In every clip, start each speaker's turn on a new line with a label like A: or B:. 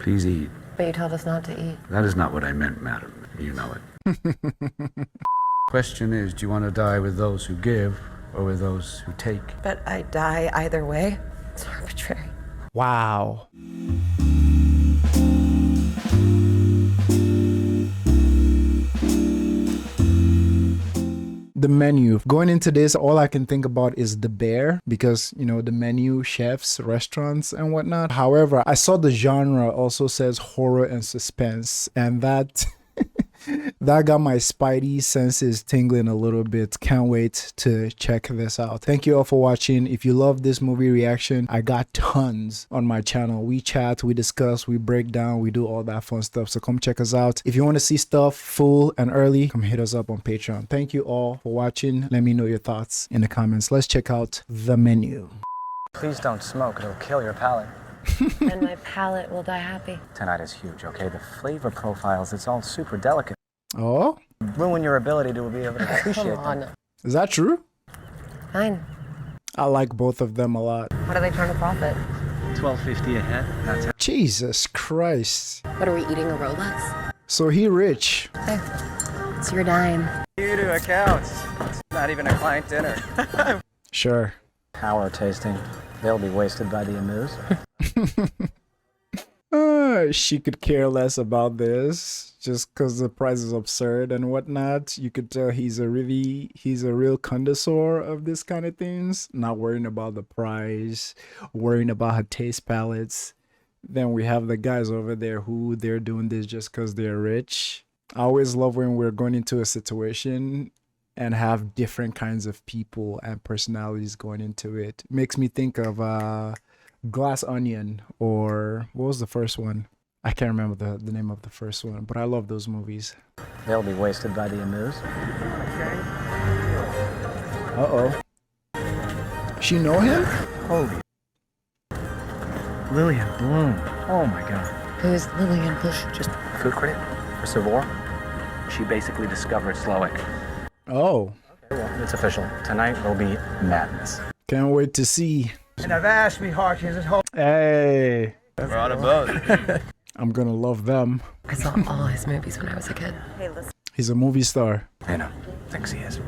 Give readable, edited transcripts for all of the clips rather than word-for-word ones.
A: Please eat.
B: But you told us not to eat.
A: That is not what I meant, madam. You know it. Question is, do you want to die with those who give or with those who take?
B: But I die either way. It's arbitrary.
C: Wow. The menu. Going into this, all I can think about is the bear because, you know, the menu, chefs, restaurants and whatnot. However, I saw the genre also says horror and suspense, and that that got my spidey senses tingling a little bit. Can't wait to check this out. Thank you all for watching. If you love this movie reaction, I got tons on my channel. We chat, we discuss, we break down, we do all that fun stuff. So come check us out. If you want to see stuff full and early, come hit us up on Patreon. Thank you all for watching. Let me know your thoughts in the comments. Let's check out the menu.
D: Please don't smoke, it'll kill your palate.
B: And my palate will die happy.
D: Tonight is huge, okay? The flavor profiles, it's all super delicate.
C: Oh?
D: Ruin your ability to be able to appreciate
B: Come on.
D: them.
C: Is that true?
B: Fine.
C: I like both of them a lot.
B: What are they trying to profit?
D: $12.50 a head. That's
C: Jesus Christ.
B: What are we eating, a Rolex?
C: So he rich.
B: Hey, it's your dime.
D: you to accounts. It's not even a client dinner.
C: Sure.
D: Power tasting. They'll be wasted by the amuse.
C: She could care less about this just because the price is absurd and whatnot. You could tell he's a real connoisseur of this kind of things, not worrying about the price, worrying about her taste palettes. Then we have the guys over there who they're doing this just because they're rich. I always love when we're going into a situation and have different kinds of people and personalities going into it. Makes me think of Glass Onion, or what was the first one? I can't remember the name of the first one, but I love those movies.
D: They'll be wasted by the amuse.
C: Uh-oh. She know him?
D: Holy. Lillian Bloom. Oh my god.
B: Who's Lillian Bush?
D: Just food critic for Savour. She basically discovered Slowick.
C: Oh.
D: Okay, well, it's official. Tonight will be madness.
C: Can't wait to see.
E: And I've asked me heart is at home.
C: Hey.
E: We're on a boat.
C: I'm gonna love them.
B: I saw all his movies when I was a kid.
F: Hey, listen.
C: He's a movie star.
G: Anna thinks he is.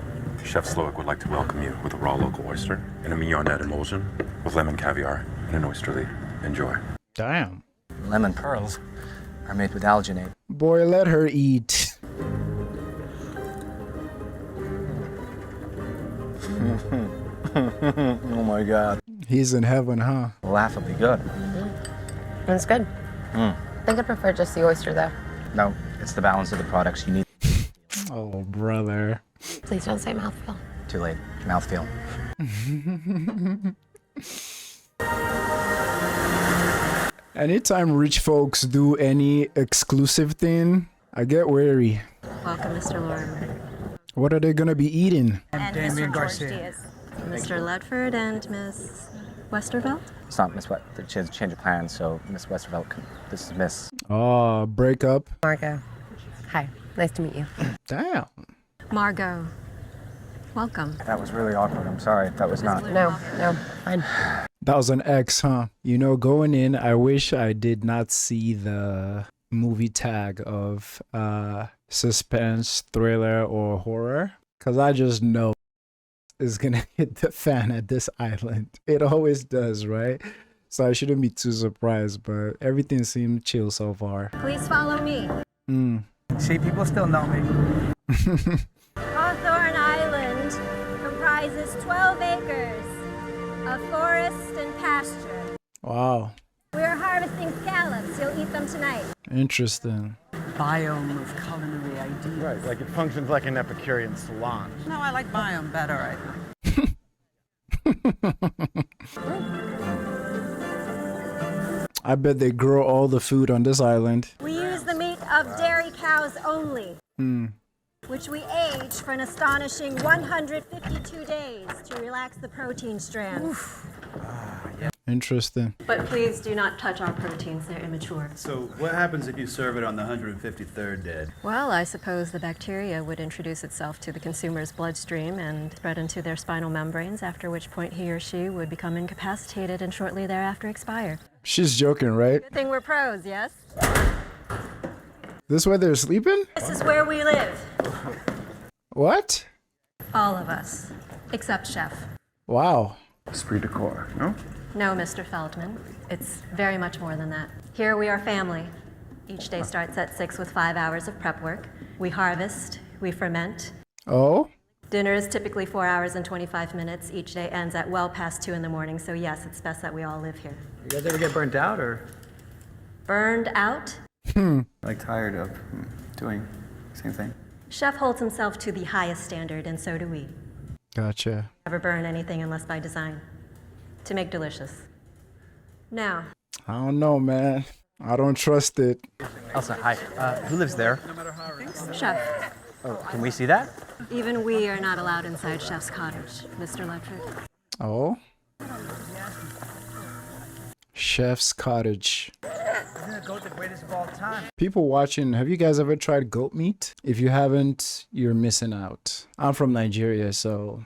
G: Chef Slowick would like to welcome you with a raw local oyster and a mignonette emulsion with lemon caviar and an oyster leaf. Enjoy.
C: Damn.
D: Lemon pearls are made with alginate.
C: Boy, let her eat.
D: Oh my god.
C: He's in heaven, huh?
D: Laughably good.
B: It's good. I think I'd prefer just the oyster, though.
D: No, it's the balance of the products you need.
C: Oh, brother.
B: Please don't say mouthfeel.
D: Too late. Mouthfeel.
C: Anytime rich folks do any exclusive thing, I get wary.
F: Welcome, Mr. Lorimer.
C: What are they gonna be eating?
F: And
E: Damien
F: Mr.
E: Garcia.
F: George Diaz. Mr. Ledford and Miss Westervelt?
D: It's not Miss change of plans, so Miss Westervelt this is Miss.
C: Oh, breakup.
B: Margot. Hi. Nice to meet you.
C: Damn.
F: Margot. Welcome.
D: That was really awkward. I'm sorry. That was not.
B: No, fine.
C: That was an X, huh? You know, going in, I wish I did not see the movie tag of suspense, thriller, or horror, because I just know it's gonna hit the fan at this island. It always does, right? So I shouldn't be too surprised, but everything seemed chill so far.
F: Please follow me.
E: See, people still know me.
F: Hawthorne Island comprises 12 acres of forest and pasture.
C: Wow.
F: We are harvesting scallops. You'll eat them tonight.
C: Interesting.
H: Biome of culinary ideas.
I: Right, like it functions like an Epicurean salon.
H: No, I like biome better, I think.
C: I bet they grow all the food on this island.
F: We use the meat of dairy cows only, which we age for an astonishing 152 days to relax the protein strands.
C: Interesting.
F: But please do not touch our proteins, they're immature.
J: So what happens if you serve it on the 153rd day?
F: Well, I suppose the bacteria would introduce itself to the consumer's bloodstream and spread into their spinal membranes, after which point he or she would become incapacitated and shortly thereafter expire.
C: She's joking, right?
F: Good thing we're pros, yes?
C: This where they're sleeping?
F: This is where we live.
C: What?
F: All of us. Except Chef.
C: Wow.
A: Esprit de corps, no?
F: No, Mr. Feldman. It's very much more than that. Here we are family. Each day starts at 6 with 5 hours of prep work. We harvest, we ferment.
C: Oh?
F: Dinner is typically 4 hours and 25 minutes. Each day ends at well past 2 in the morning, so yes, it's best that we all live here.
D: You guys ever get burnt out or?
F: Burned out?
J: Like tired of doing the same thing.
F: Chef holds himself to the highest standard, and so do we.
C: Gotcha.
F: Never burn anything unless by design. To make delicious. Now,
C: I don't know, man. I don't trust it.
D: Elsa, hi. Who lives there?
F: Chef,
D: Oh, can we see that?
F: even we are not allowed inside Chef's cottage, Mr. Ledford.
C: Oh? Chef's cottage.
E: Isn't the goat the greatest of all time?
C: People watching, have you guys ever tried goat meat? If you haven't, you're missing out. I'm from Nigeria, so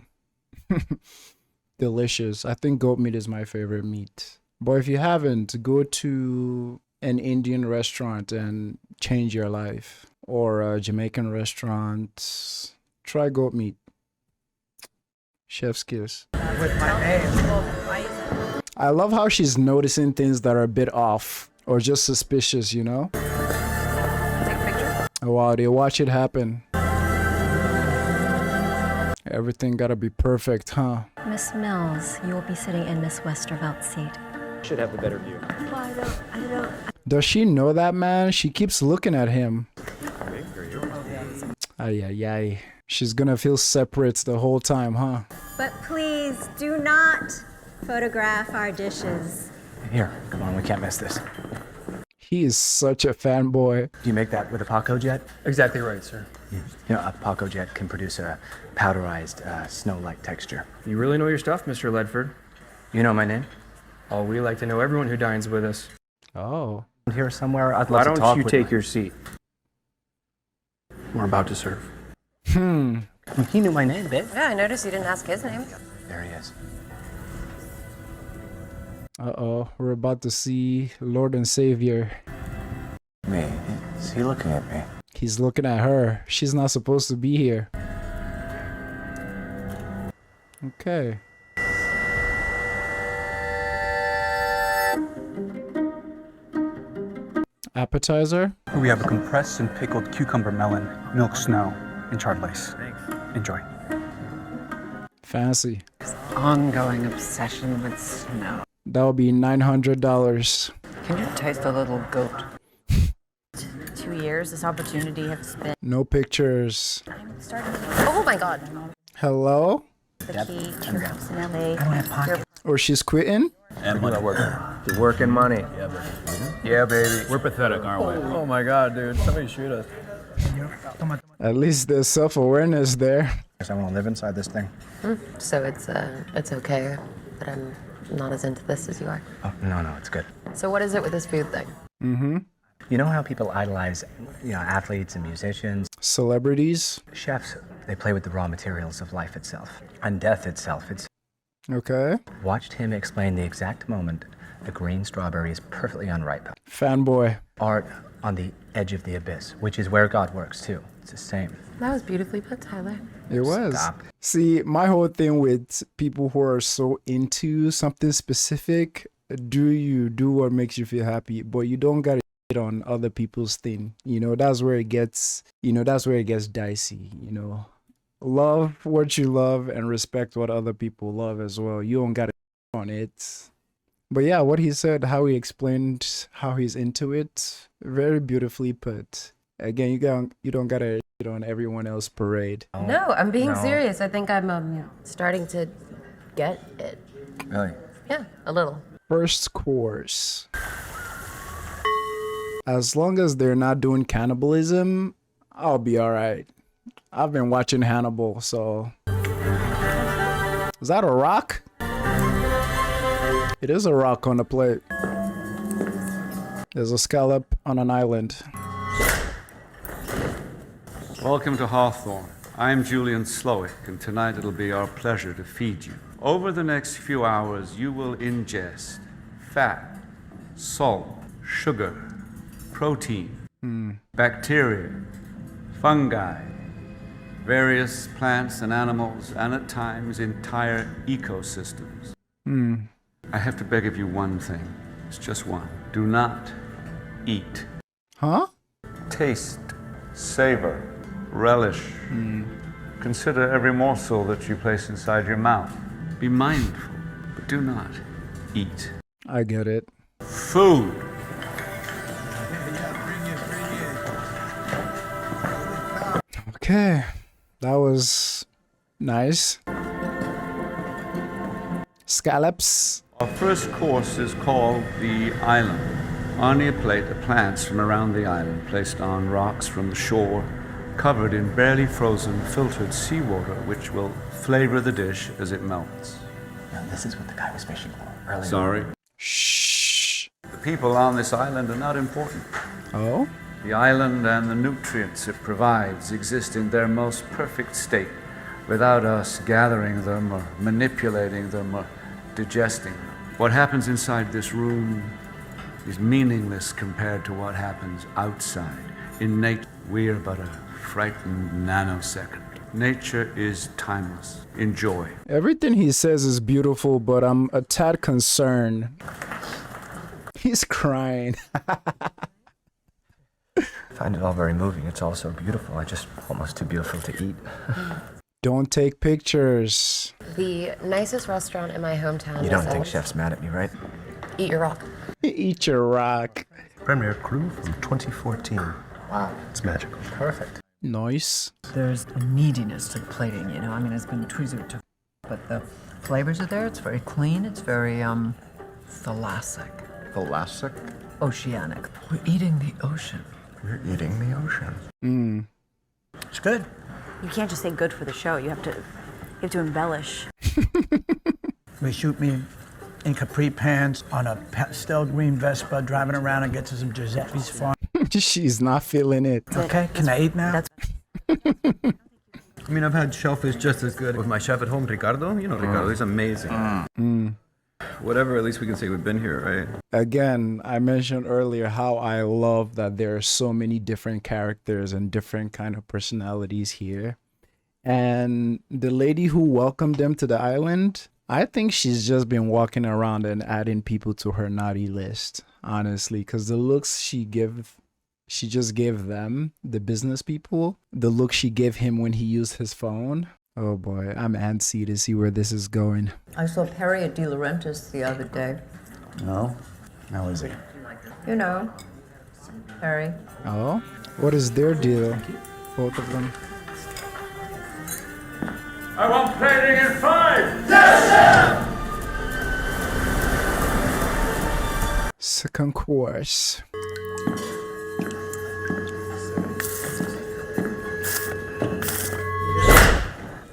C: delicious. I think goat meat is my favorite meat. But if you haven't, go to an Indian restaurant and change your life. Or a Jamaican restaurant. Try goat meat. Chef's kiss.
E: With my name.
C: I love how she's noticing things that are a bit off or just suspicious, you know?
B: Take a picture.
C: Oh wow, they watch it happen. Everything gotta be perfect, huh?
F: Miss Mills, you will be sitting in Miss Westervelt's seat.
D: Should have a better view.
F: I don't.
C: Does she know that, man? She keeps looking at him. Ay, ay, ay. She's gonna feel separate the whole time, huh?
F: But please do not photograph our dishes.
D: Here, come on, we can't miss this.
C: He is such a fanboy.
D: Do you make that with a Paco jet?
K: Exactly right, sir.
D: You know, a Paco jet can produce a powderized, snow-like texture.
K: You really know your stuff, Mr. Ledford.
D: You know my name?
K: Oh, we like to know everyone who dines with us.
C: Oh.
D: Here somewhere, I'd
K: Why
D: love to talk
K: don't you
D: with
K: take your seat? We're about to serve.
D: He knew my name, babe.
B: Yeah, I noticed you didn't ask his name.
D: There he is.
C: Uh-oh, we're about to see Lord and Savior.
J: Me? Is he looking at me?
C: He's looking at her. She's not supposed to be here. Okay. Appetizer?
L: We have a compressed and pickled cucumber melon, milk snow, and charred lace. Enjoy.
C: Fancy.
H: Ongoing obsession with snow.
C: That'll be $900.
H: Can you taste a little goat?
B: 2 years, this opportunity has been
C: No pictures.
B: starting. Oh my God.
C: Hello?
B: The key to your house in LA.
C: Or she's quitting?
J: And money.
K: You're working money.
J: Yeah, baby.
K: We're pathetic, aren't we?
J: Oh my god, dude. Somebody shoot us.
C: At least there's self-awareness there.
D: I want to live inside this thing.
B: So it's okay that I'm not as into this as you are.
D: Oh, no, it's good.
B: So what is it with this food thing?
C: Mm-hmm.
D: You know how people idolize, athletes and musicians?
C: Celebrities?
D: Chefs, they play with the raw materials of life itself. And death itself. It's
C: Okay.
D: watched him explain the exact moment a green strawberry is perfectly unripe.
C: Fanboy.
D: Art on the edge of the abyss, which is where God works too. It's the same.
B: That was beautifully put, Tyler.
C: It was.
D: Stop.
C: See, my whole thing with people who are so into something specific, do what makes you feel happy, but you don't gotta shit on other people's thing. That's where it gets, dicey, Love what you love and respect what other people love as well. You don't gotta shit on it. But yeah, what he said, how he explained how he's into it, very beautifully put. Again, you don't gotta shit on everyone else's parade.
B: No, I'm being serious. I think I'm starting to get it.
J: Really?
B: Yeah, a little.
C: First course. As long as they're not doing cannibalism, I'll be alright. I've been watching Hannibal, so... Is that a rock? It is a rock on the plate. There's a scallop on an island.
A: Welcome to Hawthorne. I'm Julian Slowick, and tonight it'll be our pleasure to feed you. Over the next few hours, you will ingest fat, salt, sugar, protein, bacteria, fungi, various plants and animals, and at times entire ecosystems. I have to beg of you one thing. It's just one. Do not eat.
C: Huh?
A: Taste, savor, relish. Consider every morsel that you place inside your mouth. Be mindful, but do not eat.
C: I get it.
A: Food.
C: Okay, that was nice. Scallops.
A: Our first course is called the island. Anya plate are plants from around the island placed on rocks from the shore, covered in barely frozen filtered seawater, which will flavor the dish as it melts.
D: Now, this is what the guy was fishing for earlier.
A: Sorry.
C: Shh.
A: The people on this island are not important.
C: Oh?
A: The island and the nutrients it provides exist in their most perfect state without us gathering them or manipulating them or digesting them. What happens inside this room is meaningless compared to what happens outside. In nature, we are but a frightened nanosecond. Nature is timeless. Enjoy.
C: Everything he says is beautiful, but I'm a tad concerned. He's crying.
D: I find it all very moving. It's all so beautiful. I just almost too beautiful to eat.
C: Don't take pictures.
B: The nicest restaurant in my hometown.
D: You don't think Chef's mad at me, right?
B: Eat your rock.
C: Eat your rock.
G: Premier crew from 2014.
D: Wow.
G: It's magical.
D: Perfect.
C: Nice.
H: There's a neediness to the plating, you know? I mean, it's been tweezed, but the flavors are there. It's very clean. It's very, thalassic.
J: Thalassic?
H: Oceanic. We're eating the ocean.
J: We're eating the ocean.
E: It's good.
M: You can't just say good for the show. You have to embellish.
E: They shoot me in capri pants on a pastel green Vespa, driving around and get to some Giuseppe's farm.
C: She's not feeling it.
E: Okay, can I eat now?
J: I mean, I've had shellfish just as good with my chef at home, Ricardo. You know Ricardo, he's amazing. Whatever, at least we can say we've been here, right?
C: Again, I mentioned earlier how I love that there are so many different characters and different kind of personalities here. And the lady who welcomed them to the island, I think she's just been walking around and adding people to her naughty list, honestly, because the looks she just gave them, the business people, the look she gave him when he used his phone. Oh boy, I'm antsy to see where this is going.
H: I saw Perry at De Laurentiis the other day.
J: No? How is he?
H: You know, Perry.
C: Oh? What is their deal? Both of them.
A: I want plating in 5!
C: Second course.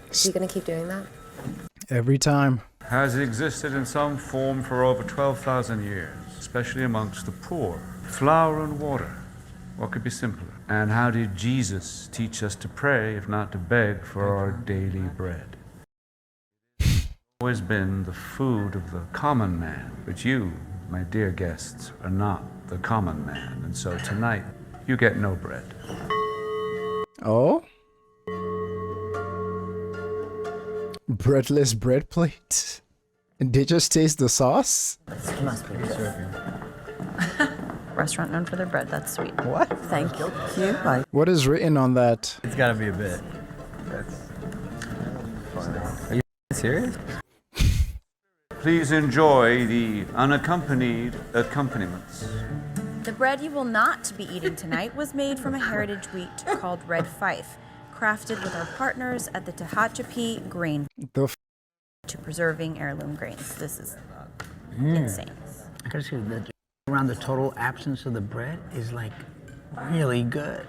B: Are you gonna keep doing that?
C: Every time.
A: Has existed in some form for over 12,000 years, especially amongst the poor. Flour and water. What could be simpler? And how did Jesus teach us to pray, if not to beg, for our daily bread? Always been the food of the common man, but you, my dear guests, are not the common man, and so tonight you get no bread.
C: Oh? Breadless bread plate? And they just taste the sauce?
H: This must be good.
M: Restaurant known for their bread. That's sweet.
E: What?
M: Thank you.
C: What is written on that?
J: It's gotta be a bit. Are you serious?
A: Please enjoy the unaccompanied accompaniments.
M: The bread you will not be eating tonight was made from a heritage wheat called Red Fife, crafted with our partners at the Tehachapi Grain
C: The
M: to preserving heirloom grains. This is insane.
E: I gotta say that around the total absence of the bread is like really good.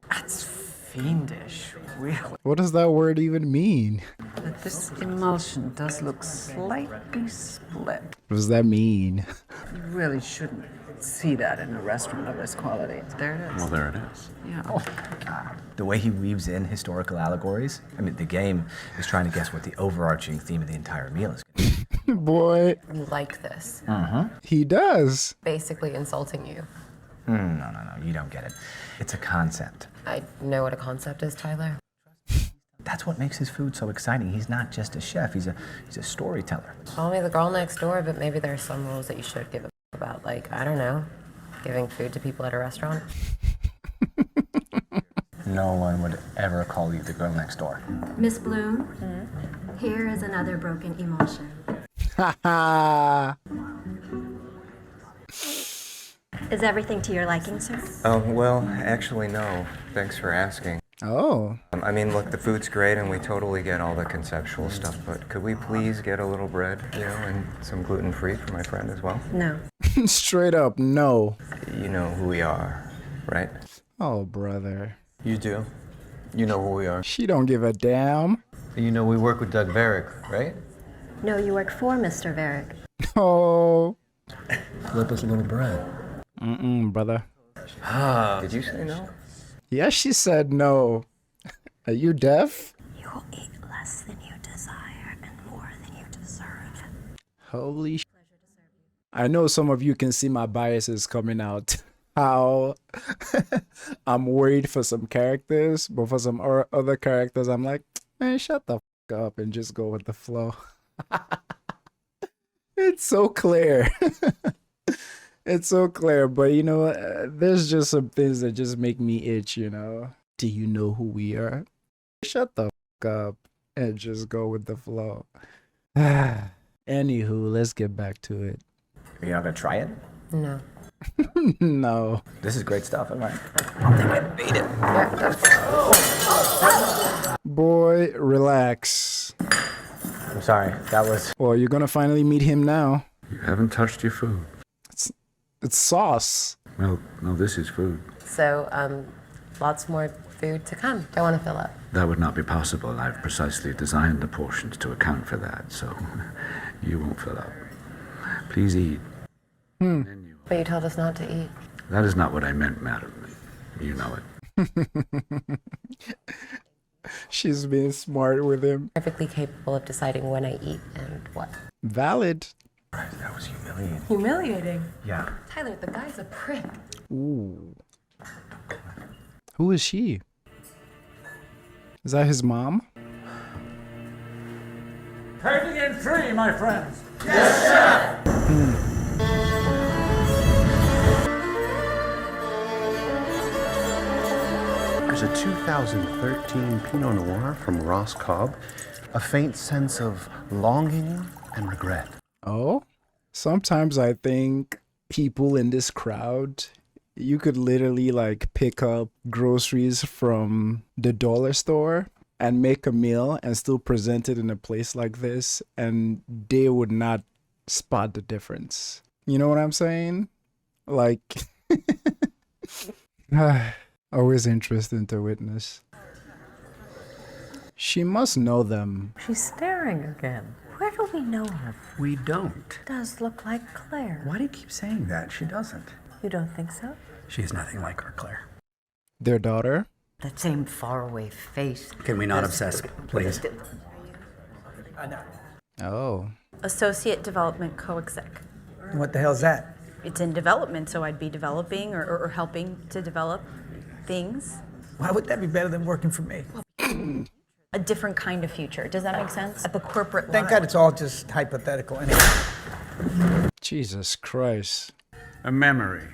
H: That's fiendish, really.
C: What does that word even mean?
H: But this emulsion does look slightly split.
C: What does that mean?
H: You really shouldn't see that in a restaurant of this quality. There it is.
G: Well, there it is.
H: Yeah.
D: The way he weaves in historical allegories. I mean, the game is trying to guess what the overarching theme of the entire meal is going to be.
C: Boy,
B: like this.
C: he does.
B: Basically insulting you.
D: No, you don't get it. It's a concept.
B: I know what a concept is, Tyler.
D: That's what makes his food so exciting. He's not just a chef, he's a storyteller.
B: Call me the girl next door, but maybe there are some rules that you should give a about. Like, I don't know, giving food to people at a restaurant.
D: No one would ever call you the girl next door.
F: Miss Bloom, here is another broken emotion. Is everything to your liking, sir?
N: Oh, well, actually, no. Thanks for asking.
C: Oh.
N: I mean, look, the food's great and we totally get all the conceptual stuff, but could we please get a little bread, and some gluten-free for my friend as well?
F: No.
C: Straight up, no.
N: You know who we are, right?
C: Oh, brother.
J: You do. You know who we are.
C: She don't give a damn.
J: You know we work with Doug Varick, right?
F: No, you work for Mr. Varick.
C: Oh.
J: Flip us a little bread.
C: Brother.
N: Did you say no?
C: Yes, she said no. Are you deaf?
F: You will eat less than you desire and more than you deserve.
C: Holy sh! I know some of you can see my biases coming out. How I'm worried for some characters, but for some other characters, I'm like, man, shut the f up and just go with the flow. It's so clear. It's so clear, but you know, there's just some things that just make me itch, you know. Do you know who we are? Shut the f up and just go with the flow. Anywho, let's get back to it.
D: You're not gonna try it?
B: No.
C: No.
D: This is great stuff. I'm like, I think I beat it.
C: Boy, relax.
D: I'm sorry. That was.
C: Well, you're gonna finally meet him now.
A: You haven't touched your food.
C: It's sauce.
A: Well, no, this is food.
B: So, lots more food to come. Don't want to fill up.
A: That would not be possible. I've precisely designed the portions to account for that, so you won't fill up. Please eat.
B: But you told us not to eat.
A: That is not what I meant, madam. You know it.
C: She's being smart with him.
B: Perfectly capable of deciding when I eat and what.
C: Valid.
D: That was humiliating.
B: Humiliating?
D: Yeah.
B: Tyler, the guy's a prick.
C: Ooh. Who is she? Is that his mom?
O: Perfect and free, my friends.
C: Yes, chef!
P: There's a 2013 Pinot Noir from Ross Cobb. A faint sense of longing and regret.
C: Oh? Sometimes I think people in this crowd, you could literally like pick up groceries from the dollar store and make a meal and still present it in a place like this, and they would not spot the difference. You know what I'm saying? Like, always interesting to witness. She must know them.
H: She's staring again. Where do we know her?
D: We don't.
H: Does look like Claire.
D: Why do you keep saying that? She doesn't.
H: You don't think so?
D: She's nothing like our Claire.
C: Their daughter?
H: That same faraway face.
D: Can we not obsess, please?
C: Oh.
M: Associate Development Co-Exec.
E: What the hell's that?
M: It's in development, so I'd be developing or helping to develop things.
E: Why would that be better than working for me?
M: A different kind of future. Does that make sense? At the corporate level.
E: Thank God it's all just hypothetical anyway.
C: Jesus Christ.
A: A memory.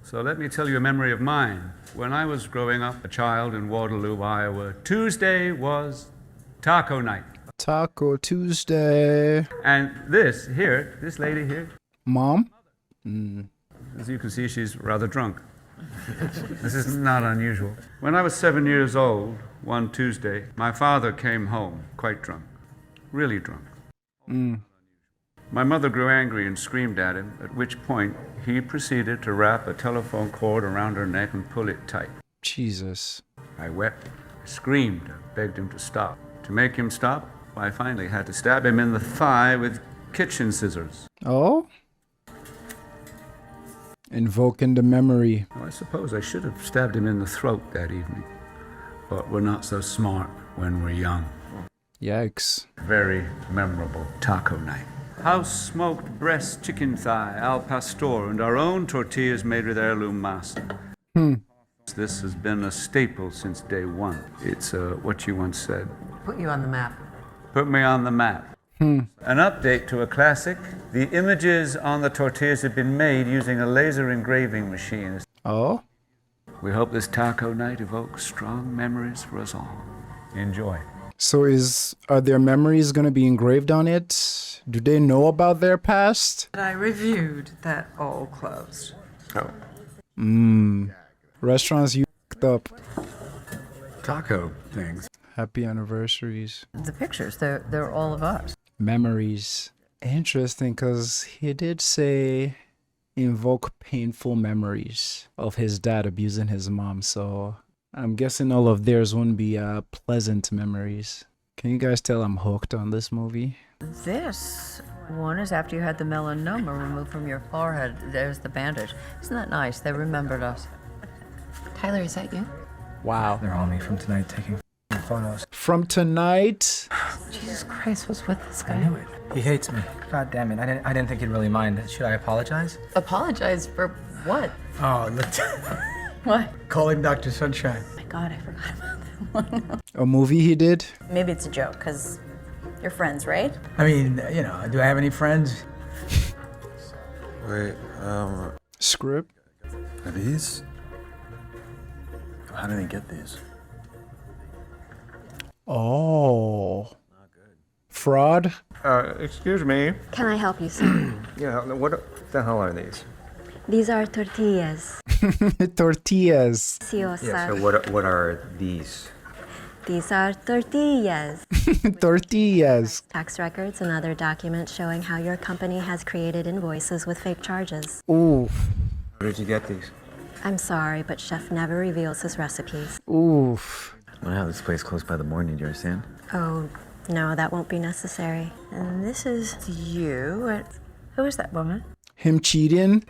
A: So let me tell you a memory of mine. When I was growing up, a child in Waterloo, Iowa, Tuesday was taco night.
C: Taco Tuesday.
A: And this lady here.
C: Mom?
A: As you can see, she's rather drunk. This is not unusual. When I was 7 years old, one Tuesday, my father came home quite drunk, really drunk. My mother grew angry and screamed at him, at which point he proceeded to wrap a telephone cord around her neck and pull it tight.
C: Jesus.
A: I wept, I screamed, I begged him to stop. To make him stop, I finally had to stab him in the thigh with kitchen scissors.
C: Oh? Invoking the memory.
A: Well, I suppose I should have stabbed him in the throat that evening. But we're not so smart when we're young.
C: Yikes.
A: Very memorable taco night. house-smoked breast chicken thigh, al pastor, and our own tortillas made with heirloom masa. This has been a staple since day one. It's what you once said.
H: Put you on the map.
A: Put me on the map. An update to a classic. The images on the tortillas have been made using a laser engraving machine.
C: Oh?
A: We hope this taco night evokes strong memories for us all. Enjoy.
C: So are their memories gonna be engraved on it? Do they know about their past?
H: I reviewed that all closed.
G: Oh.
C: Restaurants you f***ed up.
L: Taco things.
C: Happy anniversaries.
H: The pictures, they're all of us.
C: Memories. Interesting, because he did say invoke painful memories of his dad abusing his mom, so I'm guessing all of theirs wouldn't be pleasant memories. Can you guys tell I'm hooked on this movie?
H: This one is after you had the melanoma removed from your forehead. There's the bandage. Isn't that nice? They remembered us.
B: Tyler, is that you?
C: Wow.
D: They're on me from tonight taking photos.
C: From tonight?
B: Jesus Christ, what's with this guy?
D: I knew it. He hates me. God damn it. I didn't think he'd really mind. Should I apologize?
B: Apologize for what?
E: Oh, look.
B: What?
E: Call him Dr. Sunshine.
M: Oh my God, I forgot about that one.
C: A movie he did?
M: Maybe it's a joke, because you're friends, right?
E: I mean, do I have any friends?
G: Wait,
C: Script?
G: are these? How did he get these?
C: Oh. Fraud?
J: Excuse me.
F: Can I help you, sir?
J: Yeah, what the hell are these?
F: These are tortillas.
C: Tortillas.
F: Yes,
J: Yeah, so what are these?
F: These are tortillas.
C: Tortillas.
F: Tax records and other documents showing how your company has created invoices with fake charges.
C: Ooh.
J: Where did you get these?
F: I'm sorry, but Chef never reveals his recipes.
C: Oof.
D: I want to have this place close by the morning, do you understand?
F: Oh, no, that won't be necessary.
H: And this is you. Who is that woman?
C: Him cheating?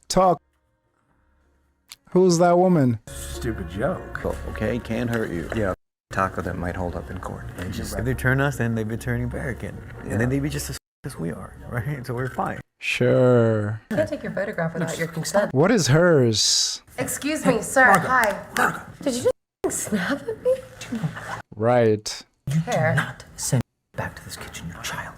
C: Talk. Who's that woman?
L: Stupid joke.
J: Oh, okay, can't hurt you. Yeah,
N: Taco that might hold up in court.
D: And just if they turn us, then they'd be turning back in. And then they'd be just as we are, right? So we're fine.
C: Sure.
B: I can't take your photograph without your consent.
C: What is hers?
B: Excuse me, sir. Hi. Did you just snap at me?
C: Right.
D: You
B: Hair.
D: do not send back to this kitchen, you child.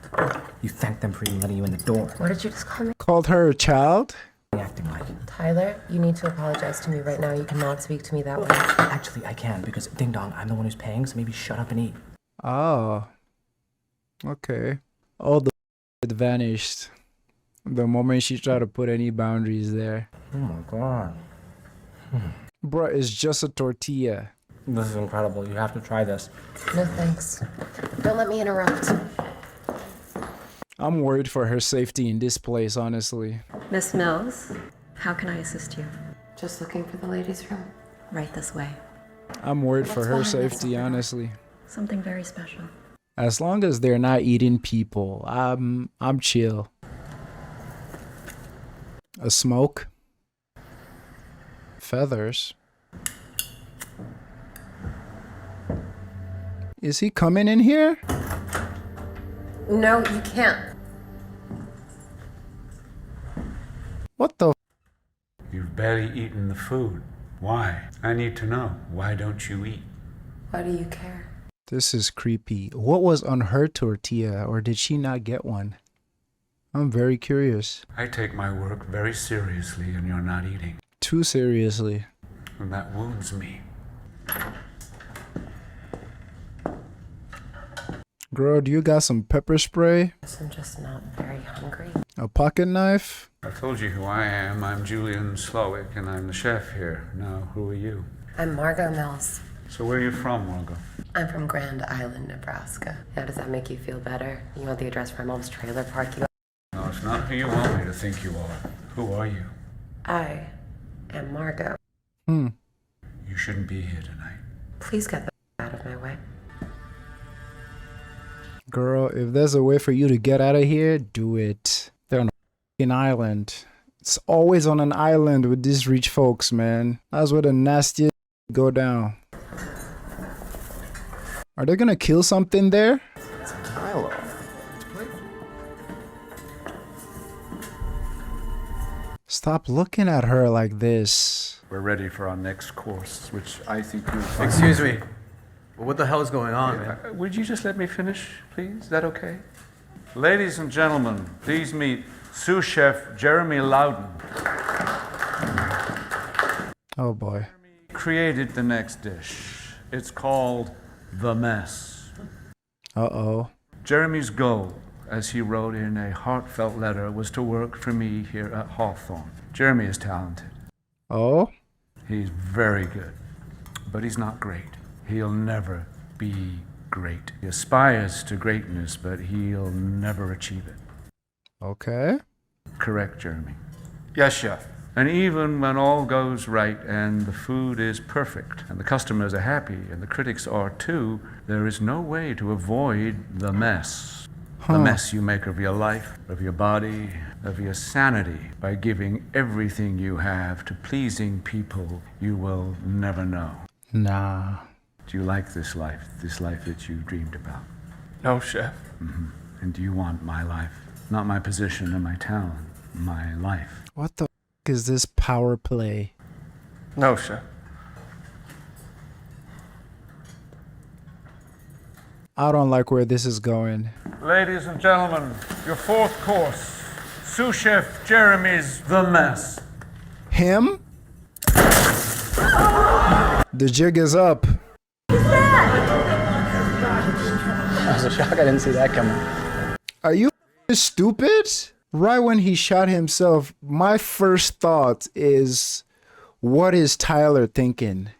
D: You thank them for even letting you in the door.
B: What did you just call me?
C: Called her a child?
D: Acting like it.
B: Tyler, you need to apologize to me right now. You cannot speak to me that way.
D: Actually, I can, because ding dong, I'm the one who's paying, so maybe shut up and eat.
C: Oh. Okay. All the vanished the moment she tried to put any boundaries there.
D: Oh my God.
C: Bruh, it's just a tortilla.
D: This is incredible. You have to try this.
B: No thanks. Don't let me interrupt.
C: I'm worried for her safety in this place, honestly.
F: Miss Mills, how can I assist you?
B: Just looking for the ladies' room.
F: Right this way.
C: I'm worried for her
B: What's behind
C: safety,
B: this?
C: honestly.
F: Something very special.
C: As long as they're not eating people, I'm chill. A smoke? Feathers? Is he coming in here?
B: No, you can't.
C: What the?
A: You've barely eaten the food. Why? I need to know. Why don't you eat?
B: Why do you care?
C: This is creepy. What was on her tortilla, or did she not get one? I'm very curious.
A: I take my work very seriously and you're not eating.
C: Too seriously.
A: And that wounds me.
C: Girl, do you got some pepper spray?
B: I'm just not very hungry.
C: A pocket knife?
A: I told you who I am. I'm Julian Slowick and I'm the chef here. Now, who are you?
B: I'm Margot Mills.
A: So where are you from, Margot?
B: I'm from Grand Island, Nebraska. How does that make you feel better? You want the address for my mom's trailer park?
A: No, it's not who you want me to think you are. Who are you?
B: I am Margot.
C: Hmm.
A: You shouldn't be here tonight.
B: Please get the out of my way.
C: Girl, if there's a way for you to get out of here, do it. They're on a f***ing island. It's always on an island with these rich folks, man. That's where the nastiest go down. Are they gonna kill something there?
J: Mylod.
C: Stop looking at her like this.
A: We're ready for our next course, which I think you'll find.
J: Excuse me. What the hell is going on, man?
A: Would you just let me finish, please? Is that okay? Ladies and gentlemen, please meet sous chef Jeremy Loudon.
C: Oh boy.
A: Created the next dish. It's called The Mess.
C: Uh-oh.
A: Jeremy's goal, as he wrote in a heartfelt letter, was to work for me here at Hawthorne. Jeremy is talented.
C: Oh?
A: He's very good, but he's not great. He'll never be great. He aspires to greatness, but he'll never achieve it.
C: Okay.
A: Correct, Jeremy.
I: Yes, chef.
A: And even when all goes right and the food is perfect and the customers are happy and the critics are too, there is no way to avoid the mess. The mess you make of your life, of your body, of your sanity by giving everything you have to pleasing people you will never know.
C: Nah.
A: Do you like this life that you dreamed about?
K: No, chef.
A: Mm-hmm. And do you want my life? Not my position or my talent, my life.
C: What the f is this power play?
K: No, chef.
C: I don't like where this is going.
A: Ladies and gentlemen, your fourth course, sous chef Jeremy's The Mess.
C: Him? The jig is up.
L: I was shocked I didn't see that coming.
C: Are you stupid? Right when he shot himself, my first thought is, what is Tyler thinking?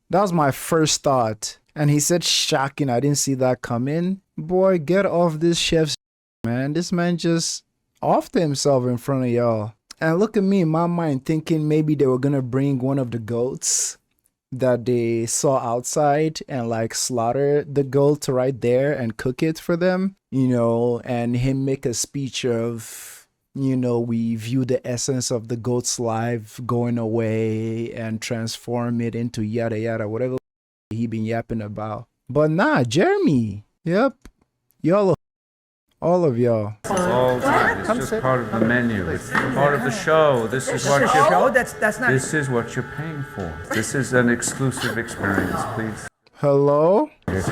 C: That was my first thought. And he said, shocking, I didn't see that coming. Boy, get off this chef's man. This man just offed himself in front of y'all. And look at me in my mind thinking maybe they were gonna bring one of the goats that they saw outside and like slaughter the goat right there and cook it for them, you know, and him make a speech of, you know, we view the essence of the goat's life going away and transform it into yada yada, whatever he been yapping about. But nah, Jeremy. Yep. Y'all are all of y'all.
A: It's all time. It's just part of the menu. It's part of the show. This is what you're
E: show? That's not.
A: This is what you're paying for. This is an exclusive experience, please.
C: Hello?
D: Thank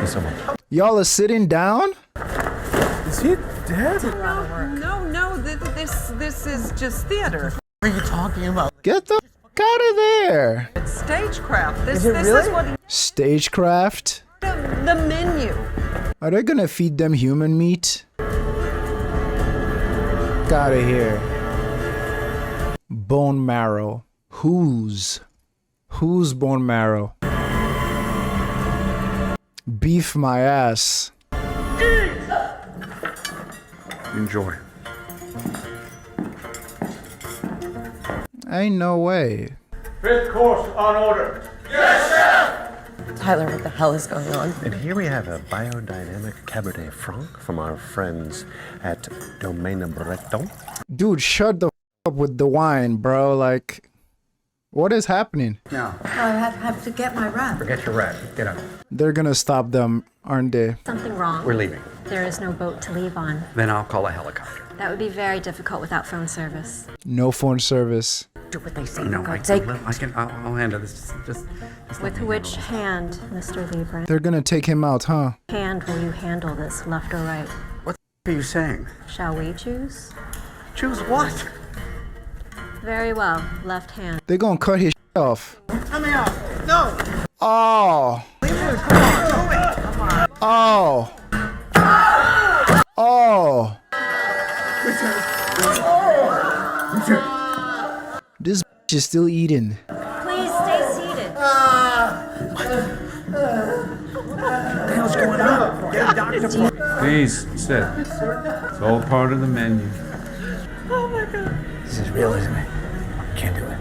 D: you so much.
C: Y'all are sitting down?
E: Is he dead?
H: No, this is just theater.
E: What are you talking about?
C: Get the f out of there.
H: It's stagecraft. This
E: Is it really?
H: is what
C: Stagecraft?
H: the menu.
C: Are they gonna feed them human meat? Get out of here. Bone marrow. Whose bone marrow? Beef my ass.
A: Enjoy.
C: Ain't no way.
O: Fifth course on order.
B: Tyler, what the hell is going on?
P: And here we have a biodynamic Cabernet Franc from our friends at Domaine Breton.
C: Dude, shut the f up with the wine, bro. Like, what is happening?
H: No. I have to get my wrap.
L: Forget your rat. Get out.
C: They're gonna stop them, aren't they?
F: Something wrong.
L: We're leaving.
F: There is no boat to leave on.
L: Then I'll call a helicopter.
F: That would be very difficult without phone service.
C: No phone service.
H: Do what they say.
L: No, I'll handle this. Just
F: With which hand, Mr. Lieber?
C: They're gonna take him out, huh?
F: Hand will you handle this, left or right?
L: What are you saying?
F: Shall we choose?
L: Choose what?
F: Very well, left hand.
C: They're gonna cut his off.
E: Come here. No.
C: Oh.
E: Come on, do it. Come on.
C: Oh. Oh. This bitch is still eating.
F: Please stay seated.
E: What the hell's going on? Get a doctor for me.
A: Please sit. It's all part of the menu.
H: Oh my God.
E: This is real, isn't it? Can't do it.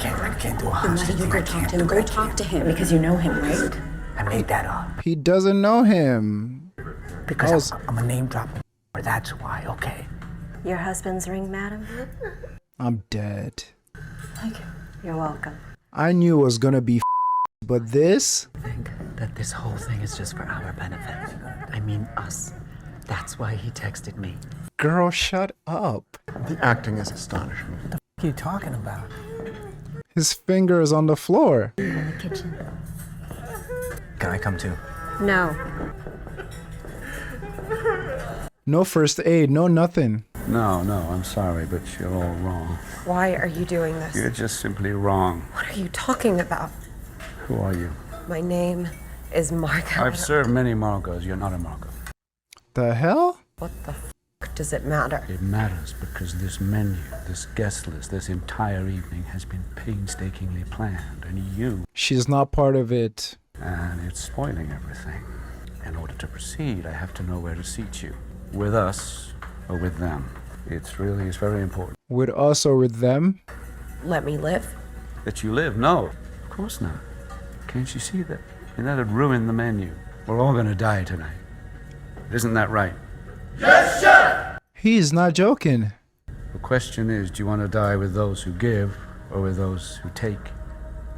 E: I can't do a hostage.
B: You go talk to him. Go talk to him because you know him, right?
E: I made that up.
C: He doesn't know him.
E: Because I'm a name dropper. That's why, okay.
F: Your husband's ring, madam?
C: I'm dead.
F: Thank you. You're welcome.
C: I knew it was gonna be but this?
H: I think that this whole thing is just for our benefit. I mean, us. That's why he texted me.
C: Girl, shut up.
P: The acting is astonishing.
E: What are you talking about?
C: His finger is on the floor.
F: In the kitchen.
D: Can I come too?
F: No.
C: No first aid, no nothing.
A: No, I'm sorry, but you're all wrong.
B: Why are you doing this?
A: You're just simply wrong.
B: What are you talking about?
A: Who are you?
B: My name is Margot.
A: I've served many Margos. You're not a Margot.
C: The hell?
B: What the does it matter?
A: It matters because this menu, this guest list, this entire evening has been painstakingly planned, and you...
C: She's not part of it.
A: And it's spoiling everything. In order to proceed, I have to know where to seat you. With us or with them. It's very important.
C: With us or with them?
B: Let me live?
A: That you live? No, of course not. Can't you see that? And that'd ruin the menu. We're all gonna die tonight. Isn't that right?
O: Yes, chef!
C: He's not joking.
A: The question is, do you want to die with those who give or with those who take?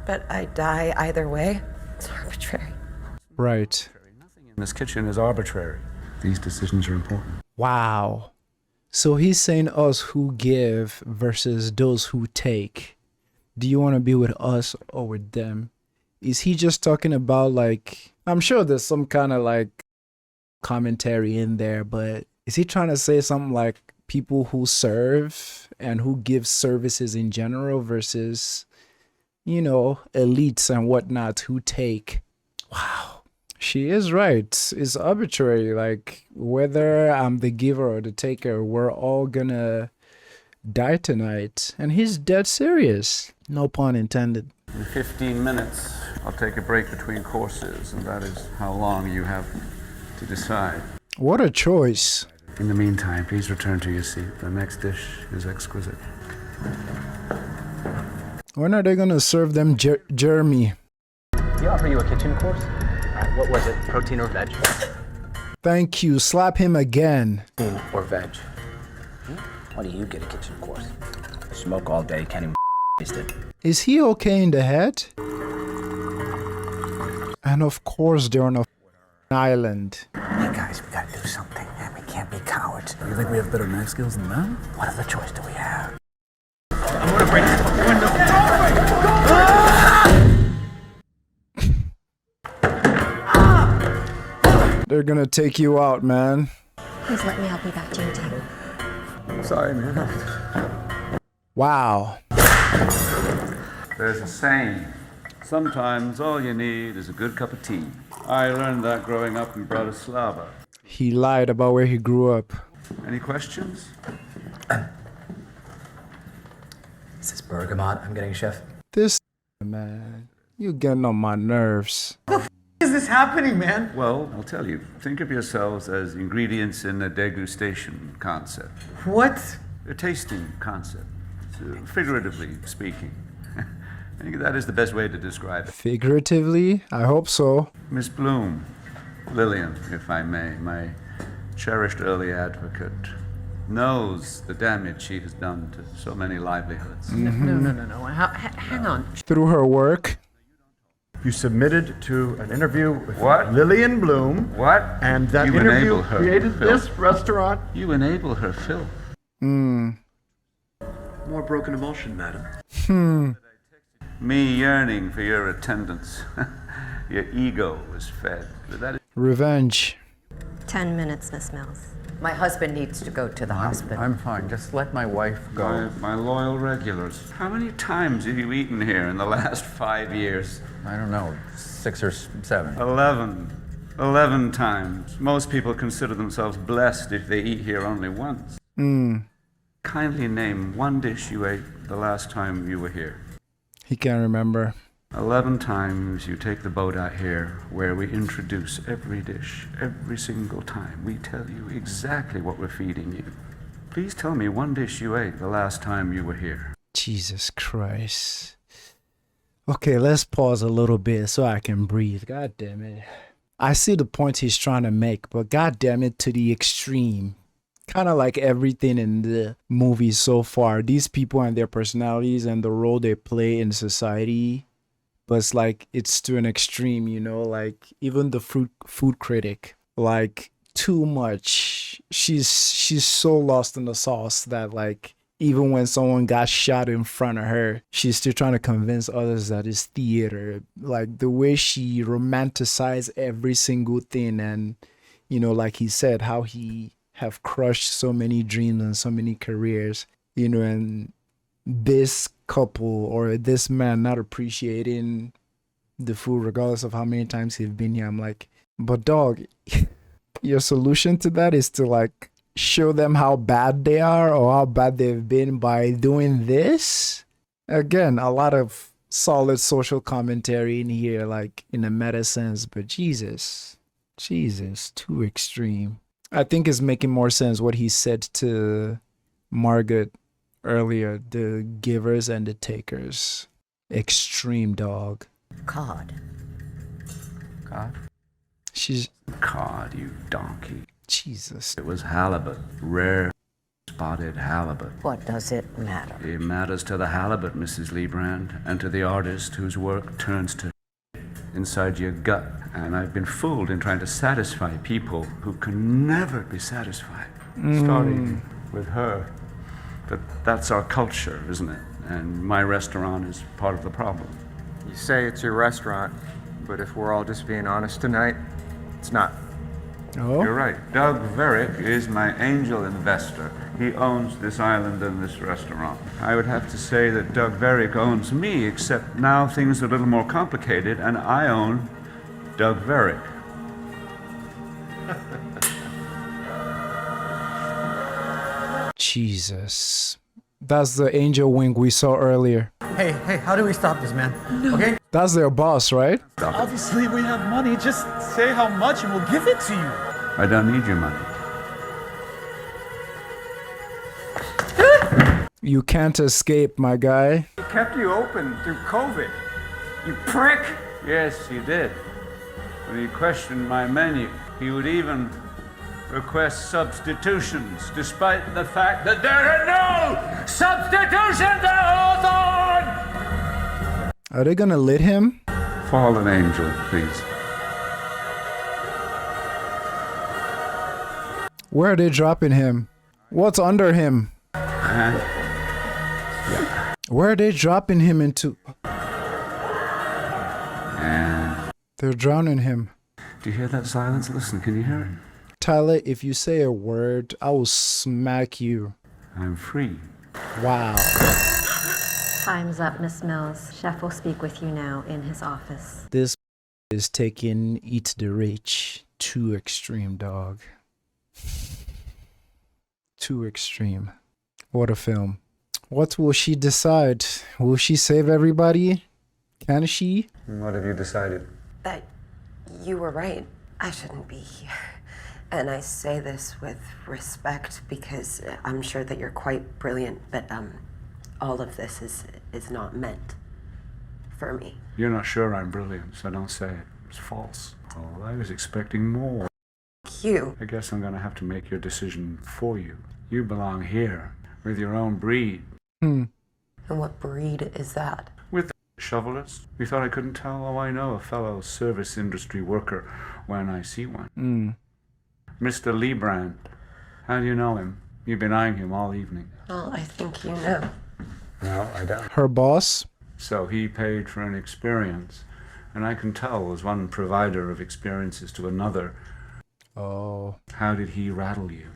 B: But I die either way. It's arbitrary.
C: Right.
A: Nothing in this kitchen is arbitrary. These decisions are important.
C: Wow. So he's saying us who give versus those who take. Do you want to be with us or with them? Is he just talking about, like, I'm sure there's some kind of like commentary in there, but is he trying to say something like people who serve and who give services in general versus, you know, elites and whatnot who take? Wow. She is right. It's arbitrary. Like, whether I'm the giver or the taker, we're all gonna die tonight. And he's dead serious. No pun intended.
A: In 15 minutes, I'll take a break between courses, and that is how long you have to decide.
C: What a choice.
A: In the meantime, please return to your seat. The next dish is exquisite.
C: When are they gonna serve them Jeremy?
D: He offer you a kitchen course? What was it? Protein or veg?
C: Thank you. Slap him again.
D: Protein or veg? Why do you get a kitchen course? Smoke all day, can't even taste it.
C: Is he okay in the head? And of course they're on a island.
D: Hey guys, we gotta do something, man. We can't be cowards. You think we have better math skills than them? What other choice do we have? I'm gonna break this fucking window.
C: They're gonna take you out, man.
F: Please let me help you back to your table.
A: Sorry, man.
C: Wow.
A: There's a saying. Sometimes all you need is a good cup of tea. I learned that growing up in Bratislava.
C: He lied about where he grew up.
A: Any questions?
D: Is this bergamot I'm getting, chef?
C: This man, you getting on my nerves.
I: Is this happening, man?
A: Well, I'll tell you. Think of yourselves as ingredients in a degustation concept.
I: What?
A: A tasting concept, figuratively speaking. I think that is the best way to describe it.
C: Figuratively? I hope so.
A: Miss Bloom, Lillian, if I may, my cherished early advocate, knows the damage she has done to so many livelihoods.
H: No. Hang on.
C: Through her work.
P: You submitted to an interview with
A: What?
P: Lillian Bloom.
A: What?
P: And that
A: You
P: interview
A: enable her,
P: created
A: Phil.
P: this restaurant.
A: You enable her, Phil.
J: More broken emulsion, madam.
A: Me yearning for your attendance. Your ego was fed. But that is
C: Revenge.
F: 10 minutes, Miss Mills.
B: My husband needs to go to the hospital.
K: I'm fine. Just let my wife go.
A: my loyal regulars. How many times have you eaten here in the last 5 years?
K: I don't know, 6 or 7.
A: 11. 11 times. Most people consider themselves blessed if they eat here only once. Kindly name one dish you ate the last time you were here.
C: He can't remember.
A: 11 times you take the boat out here where we introduce every dish, every single time. We tell you exactly what we're feeding you. Please tell me one dish you ate the last time you were here.
C: Jesus Christ. Okay, let's pause a little bit so I can breathe. God damn it. I see the point he's trying to make, but god damn it, to the extreme. Kind of like everything in the movie so far. These people and their personalities and the role they play in society. But it's like, it's to an extreme, you know, like even the food critic, like too much. She's so lost in the sauce that like even when someone got shot in front of her, she's still trying to convince others that it's theater. Like the way she romanticized every single thing, and you know, like he said, how he have crushed so many dreams and so many careers, you know, and this couple or this man not appreciating the food regardless of how many times he's been here. I'm like, but dog, your solution to that is to like show them how bad they are or how bad they've been by doing this. Again, a lot of solid social commentary in here, like in a meta sense, but Jesus, too extreme. I think it's making more sense what he said to Margaret earlier, the givers and the takers. Extreme, dog.
Q: Cod.
A: Cod?
C: She's
A: cod, you donkey.
C: Jesus.
A: It was halibut, rare spotted halibut.
Q: What does it matter?
A: It matters to the halibut, Mrs. Leebrand, and to the artist whose work turns to inside your gut. And I've been fooled in trying to satisfy people who can never be satisfied. Starting with her. But that's our culture, isn't it? And my restaurant is part of the problem.
N: You say it's your restaurant, but if we're all just being honest tonight, it's not.
C: Oh?
A: You're right. Doug Verrick is my angel investor. He owns this island and this restaurant. I would have to say that Doug Verrick owns me, except now things are a little more complicated, and I own Doug Verrick.
C: Jesus. That's the angel wing we saw earlier.
I: Hey, how do we stop this, man? Okay?
C: That's their boss, right?
I: Obviously, we have money. Just say how much and we'll give it to you.
A: I don't need your money.
C: You can't escape, my guy.
N: He kept you open through COVID. You prick!
A: Yes, he did. When he questioned my menu, he would even request substitutions, despite the fact that there are no substitutions at Hawthorne!
C: Are they gonna lit him?
A: Fallen angel, please.
C: Where are they dropping him? What's under him? Where are they dropping him into?
A: And
C: they're drowning him.
A: Do you hear that silence? Listen, can you hear it?
C: Tyler, if you say a word, I will smack you.
A: I'm free.
C: Wow.
F: Time's up, Miss Mills. Chef will speak with you now in his office.
C: This is taking Eat the Rich too extreme, dog. Too extreme. What a film. What will she decide? Will she save everybody? Can she?
G: What have you decided?
B: That you were right. I shouldn't be here. And I say this with respect because I'm sure that you're quite brilliant, but all of this is not meant for me.
A: You're not sure I'm brilliant, so don't say it. It's false. Oh, I was expecting more.
B: You.
A: I guess I'm gonna have to make your decision for you. You belong here, with your own breed.
B: And what breed is that?
A: With the shovelers. You thought I couldn't tell? Oh, I know a fellow service industry worker when I see one. Mr. Leebrand. How do you know him? You've been eyeing him all evening.
B: Well, I think you know.
G: No, I don't.
C: Her boss?
A: So he paid for an experience. And I can tell as one provider of experiences to another.
C: Oh.
A: How did he rattle you?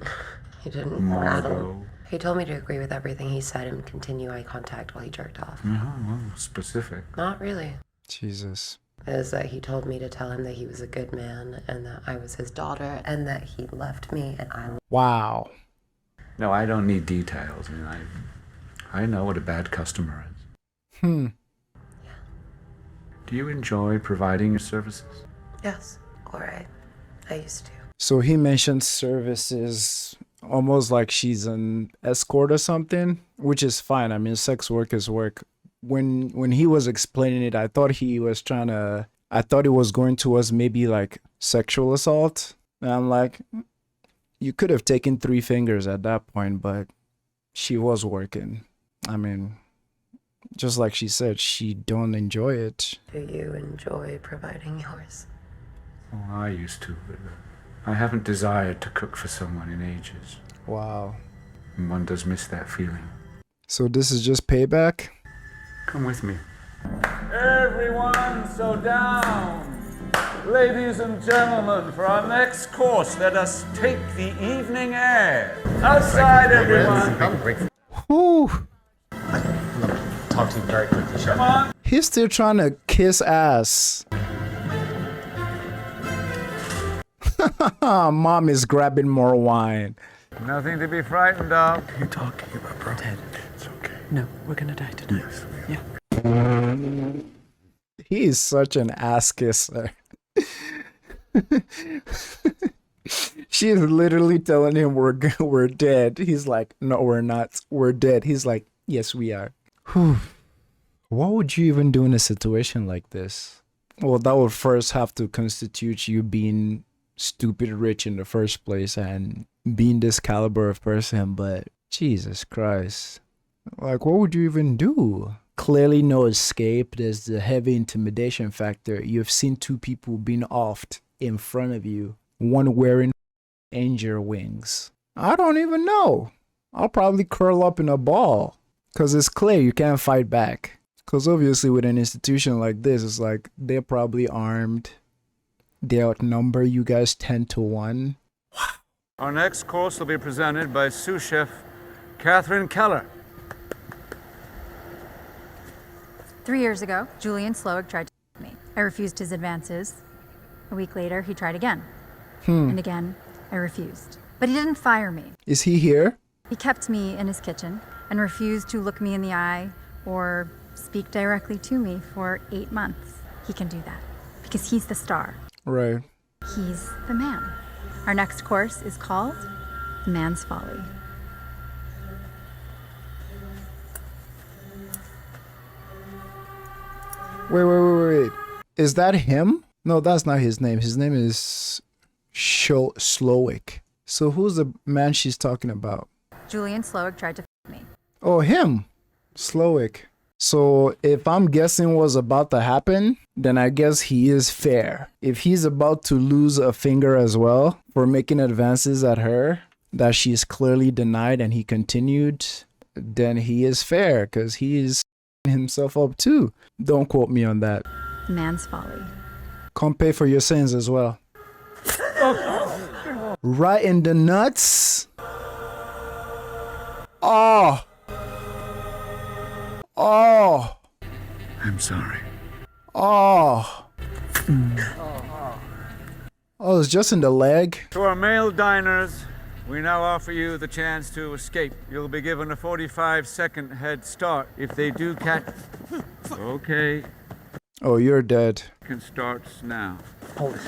B: He didn't rattle. He told me to agree with everything he said and continue eye contact while he jerked off.
A: Well, specific.
B: Not really.
C: Jesus.
B: Is that he told me to tell him that he was a good man and that I was his daughter and that he left me and I...
C: Wow.
A: No, I don't need details. I mean, I know what a bad customer is.
B: Yeah.
A: Do you enjoy providing your services?
B: Yes. Or I used to.
C: So he mentioned services almost like she's an escort or something, which is fine. I mean, sex work is work. When he was explaining it, I thought he was going towards maybe like sexual assault. And I'm like, you could have taken 3 fingers at that point, but she was working. I mean, just like she said, she don't enjoy it.
B: Do you enjoy providing yours?
A: Oh, I used to, but I haven't desired to cook for someone in ages.
C: Wow.
A: And one does miss that feeling.
C: So this is just payback?
A: Come with me. Everyone, so down. Ladies and gentlemen, for our next course, let us take the evening air. Outside, everyone.
C: Whew.
K: Talk to you very quickly, Chef.
A: Come on.
C: He's still trying to kiss ass. Mom is grabbing more wine.
A: Nothing to be frightened of.
J: What are you talking about, bro?
D: Ted.
J: It's okay.
D: No, we're gonna die tonight.
J: Yes.
D: Yeah.
C: He is such an ass kisser. She is literally telling him we're dead. He's like, no, we're not. We're dead. He's like, yes, we are. Whew. What would you even do in a situation like this? Well, that would first have to constitute you being stupid rich in the first place and being this caliber of person, but Jesus Christ. Like, what would you even do? Clearly no escape. There's the heavy intimidation factor. You've seen two people being offed in front of you, one wearing angel wings. I don't even know. I'll probably curl up in a ball because it's clear you can't fight back. Because obviously with an institution like this, it's like they're probably armed. They outnumber you guys 10-1.
A: Our next course will be presented by sous chef Catherine Keller.
R: 3 years ago, Julian Slowick tried to me. I refused his advances. A week later, he tried again. And again, I refused. But he didn't fire me.
C: Is he here?
R: He kept me in his kitchen and refused to look me in the eye or speak directly to me for 8 months. He can do that because he's the star.
C: Right.
R: He's the man. Our next course is called Man's Folly.
C: Wait. Is that him? No, that's not his name. His name is Slowick. So who's the man she's talking about?
R: Julian Slowick tried to me.
C: Oh, him. Slowick. So if I'm guessing what's about to happen, then I guess he is fair. If he's about to lose a finger as well for making advances at her that she's clearly denied and he continued, then he is fair because he is himself up too. Don't quote me on that.
R: Man's Folly.
C: Come pay for your sins as well. Right in the nuts. Oh.
A: I'm sorry.
C: Oh, it's just in the leg.
A: To our male diners, we now offer you the chance to escape. You'll be given a 45-second head start. If they do catch... Okay.
C: Oh, you're dead.
A: Can starts now.
E: Hold it.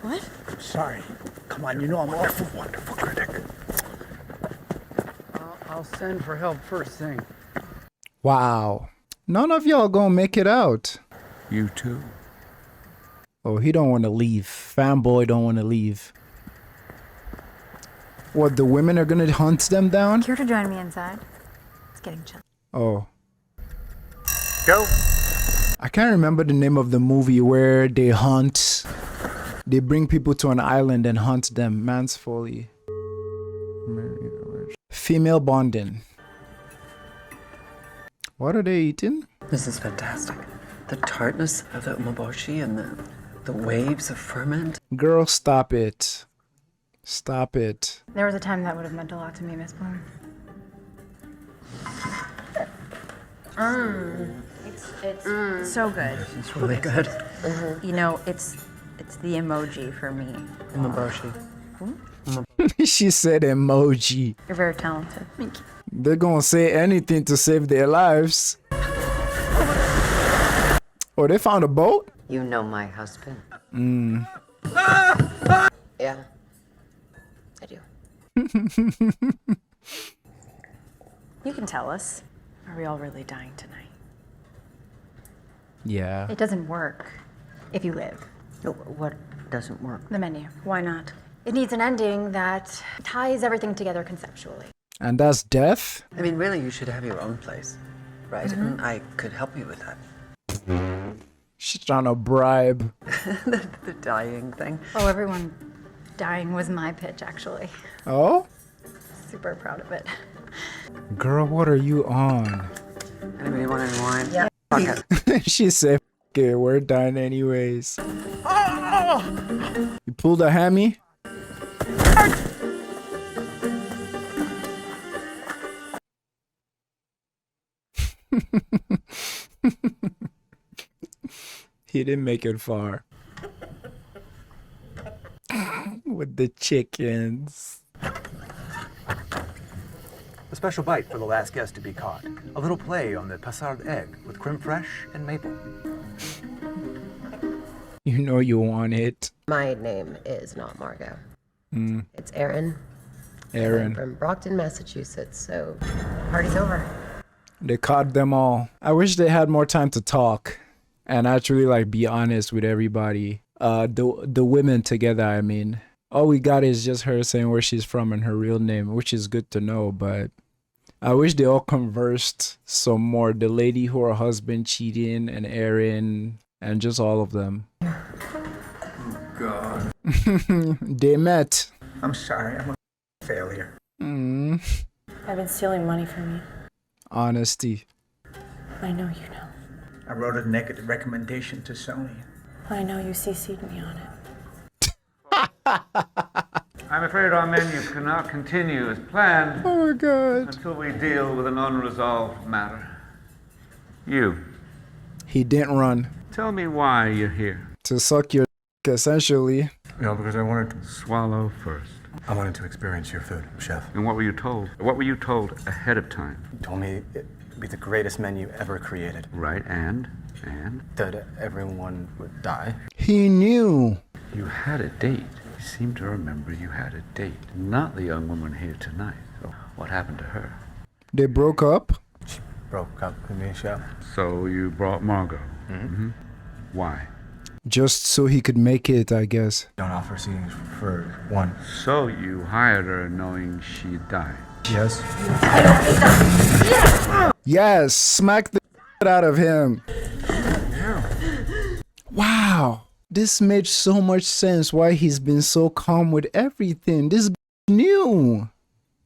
F: What?
E: Sorry. Come on, you know I'm awful.
J: Wonderful critic.
D: I'll send for help first thing.
C: Wow. None of y'all gonna make it out.
A: You too.
C: Oh, he don't want to leave. Fanboy don't want to leave. What, the women are gonna hunt them down?
R: Care to join me inside? It's getting chilly.
C: Oh.
A: Go.
C: I can't remember the name of the movie where they hunt. They bring people to an island and hunt them. Man's Folly. Female bonding. What are they eating?
H: This is fantastic. The tartness of the umeboshi and the waves of ferment.
C: Girl, stop it. Stop it.
R: There was a time that would have meant a lot to me, Miss Bloom.
M: It's so good.
H: It's really good.
M: You know, it's the emoji for me.
H: Umeboshi.
C: She said emoji.
M: You're very talented. Thank you.
C: They're gonna say anything to save their lives. Oh, they found a boat?
Q: You know my husband.
B: Yeah. I do.
M: You can tell us. Are we all really dying tonight?
C: Yeah.
R: It doesn't work if you live.
Q: No, what doesn't work?
R: The menu.
M: Why not?
R: It needs an ending that ties everything together conceptually.
C: And that's death?
H: I mean, really, you should have your own place, right? And I could help you with that.
C: She's trying to bribe.
H: the dying thing.
R: Oh, everyone Dying was my pitch, actually.
C: Oh?
R: Super proud of it.
C: Girl, what are you on?
Q: Anybody want any wine?
B: Yeah.
C: She said, okay, we're done anyways. You pulled a hammy? He didn't make it far. With the chickens.
D: A special bite for the last guest to be caught. A little play on the passard egg with creme fraiche and maple.
C: You know you want it.
B: My name is not Margot.
C: Mm.
B: It's Erin.
C: Erin.
B: I'm from Brockton, Massachusetts, so party's over.
C: They caught them all. I wish they had more time to talk and actually like be honest with everybody. The women together, I mean. All we got is just her saying where she's from and her real name, which is good to know, but I wish they all conversed some more. The lady who her husband cheating and Erin and just all of them.
D: God.
C: They met.
D: I'm sorry, I'm a failure.
C: Mm.
M: I've been stealing money from you.
C: Honesty.
M: I know you know.
E: I wrote a negative recommendation to Sony.
M: I know you CC'd me on it.
A: I'm afraid our menu cannot continue as planned.
C: Oh my God.
A: Until we deal with an unresolved matter. You.
C: He didn't run.
A: Tell me why you're here.
C: To suck your dick, essentially.
G: No, because I wanted to
A: swallow first.
G: I wanted to experience your food, chef.
A: And what were you told? What were you told ahead of time?
L: You told me it'd be the greatest menu ever created.
A: Right, and?
L: That everyone would die.
C: He knew.
A: You had a date. You seem to remember you had a date. Not the young woman here tonight. So what happened to her?
C: They broke up?
L: She broke up with me, chef.
A: So you brought Margot. Mm-hmm. Why?
C: Just so he could make it, I guess.
L: Don't offer seatings for one.
A: So you hired her knowing she'd die.
L: Yes.
C: Yes, smack the out of him. Wow, this made so much sense why he's been so calm with everything. This knew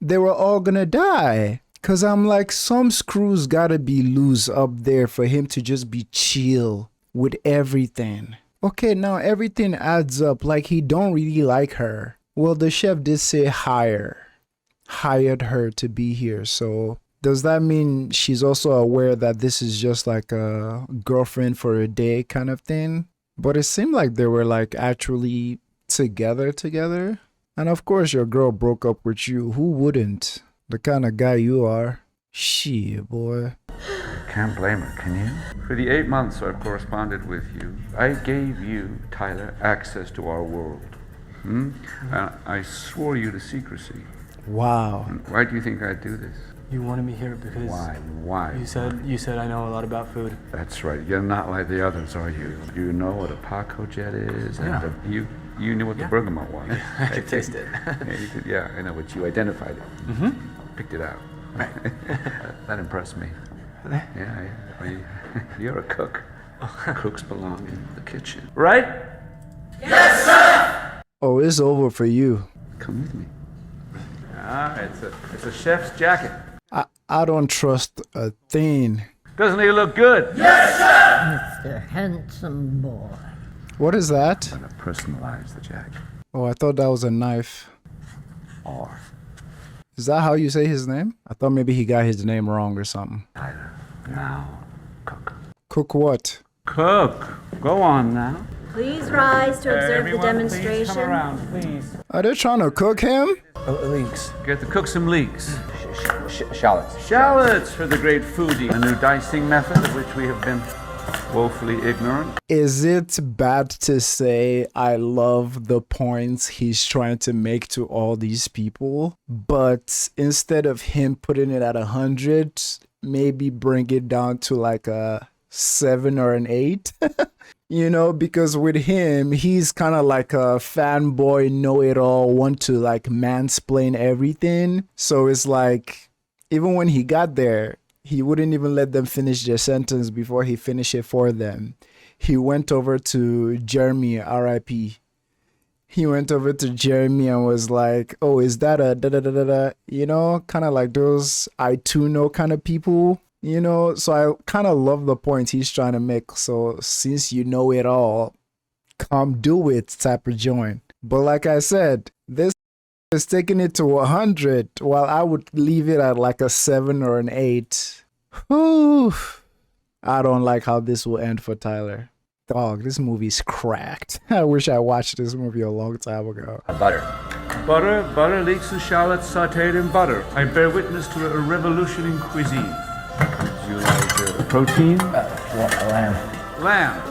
C: they were all gonna die. Cause I'm like, some screws gotta be loose up there for him to just be chill with everything. Okay, now everything adds up, like he don't really like her. Well, the chef did say hired her to be here, so does that mean she's also aware that this is just like a girlfriend for a day kind of thing? But it seemed like they were like actually together. And of course your girl broke up with you. Who wouldn't? The kind of guy you are. Shit, boy.
A: Can't blame her, can you? For the 8 months I corresponded with you, I gave you, Tyler, access to our world. I swore you to secrecy.
C: Wow.
A: And why do you think I'd do this?
L: You wanted me here because
A: Why?
L: You said I know a lot about food.
A: That's right. You're not like the others, are you? You know what a Paco jet is, and you knew what the bergamot was.
L: I could taste it.
A: I know, but you identified it.
L: Mm-hmm.
A: Picked it out.
L: Right.
A: That impressed me. Yeah. You're a cook. Cooks belong in the kitchen, right?
O: Yes, sir!
C: Oh, it's over for you.
A: Come with me. It's a chef's jacket.
C: I don't trust a thing.
A: Doesn't he look good?
O: Yes, sir!
Q: Mr. Handsome Boy.
C: What is that?
A: I'm gonna personalize the jacket.
C: Oh, I thought that was a knife.
A: Or.
C: Is that how you say his name? I thought maybe he got his name wrong or something.
A: Tyler, now, cook.
C: Cook what?
A: Cook. Go on now.
F: Please rise to observe
A: Everyone,
F: the demonstration.
A: Please come around, please.
C: Are they trying to cook him?
L: Leeks.
A: Get to cook some leeks.
L: Shallots.
A: Shallots for the great foodie. A new dicing method of which we have been woefully ignorant.
C: Is it bad to say I love the points he's trying to make to all these people, but instead of him putting it at 100, maybe bring it down to like a 7 or an 8? You know, because with him, he's kind of like a fanboy, know-it-all, want to like mansplain everything. So it's like, even when he got there, he wouldn't even let them finish their sentence before he finished it for them. He went over to Jeremy, R.I.P., He went over to Jeremy and was like, "Oh, is that a da da da da da?" You know, kind of like those I too know kind of people. You know, so I kind of love the point he's trying to make. So since you know it all, come do it type of joint. But like I said, this is taking it to 100, while I would leave it at like a 7 or an 8. Whew. I don't like how this will end for Tyler. Dog, this movie's cracked. I wish I watched this movie a long time ago.
N: Butter.
A: Butter, leeks and shallots sauteed in butter. I bear witness to a revolution in cuisine. You like protein?
E: Lamb.
A: Lamb.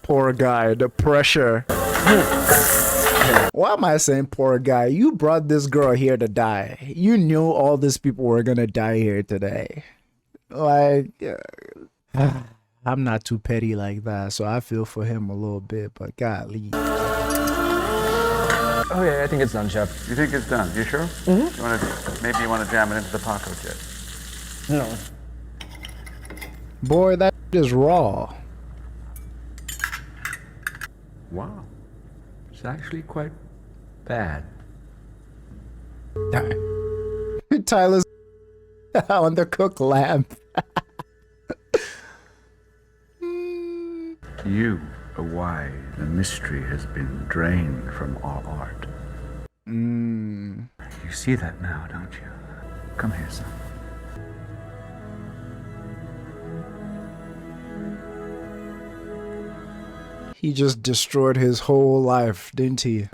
C: Poor guy, the pressure. Why am I saying poor guy? You brought this girl here to die. You knew all these people were gonna die here today. Like, I'm not too petty like that, so I feel for him a little bit, but golly.
A: Okay, I think it's done, Chef. You think it's done? You sure?
C: Mm-hmm.
A: Maybe you want to jam it into the Paco jet.
C: No. Boy, that is raw.
A: Wow. It's actually quite bad.
C: Tyler's on the cook lamp.
A: You are why the mystery has been drained from all art. You see that now, don't you? Come here, son.
C: He just destroyed his whole life, didn't he?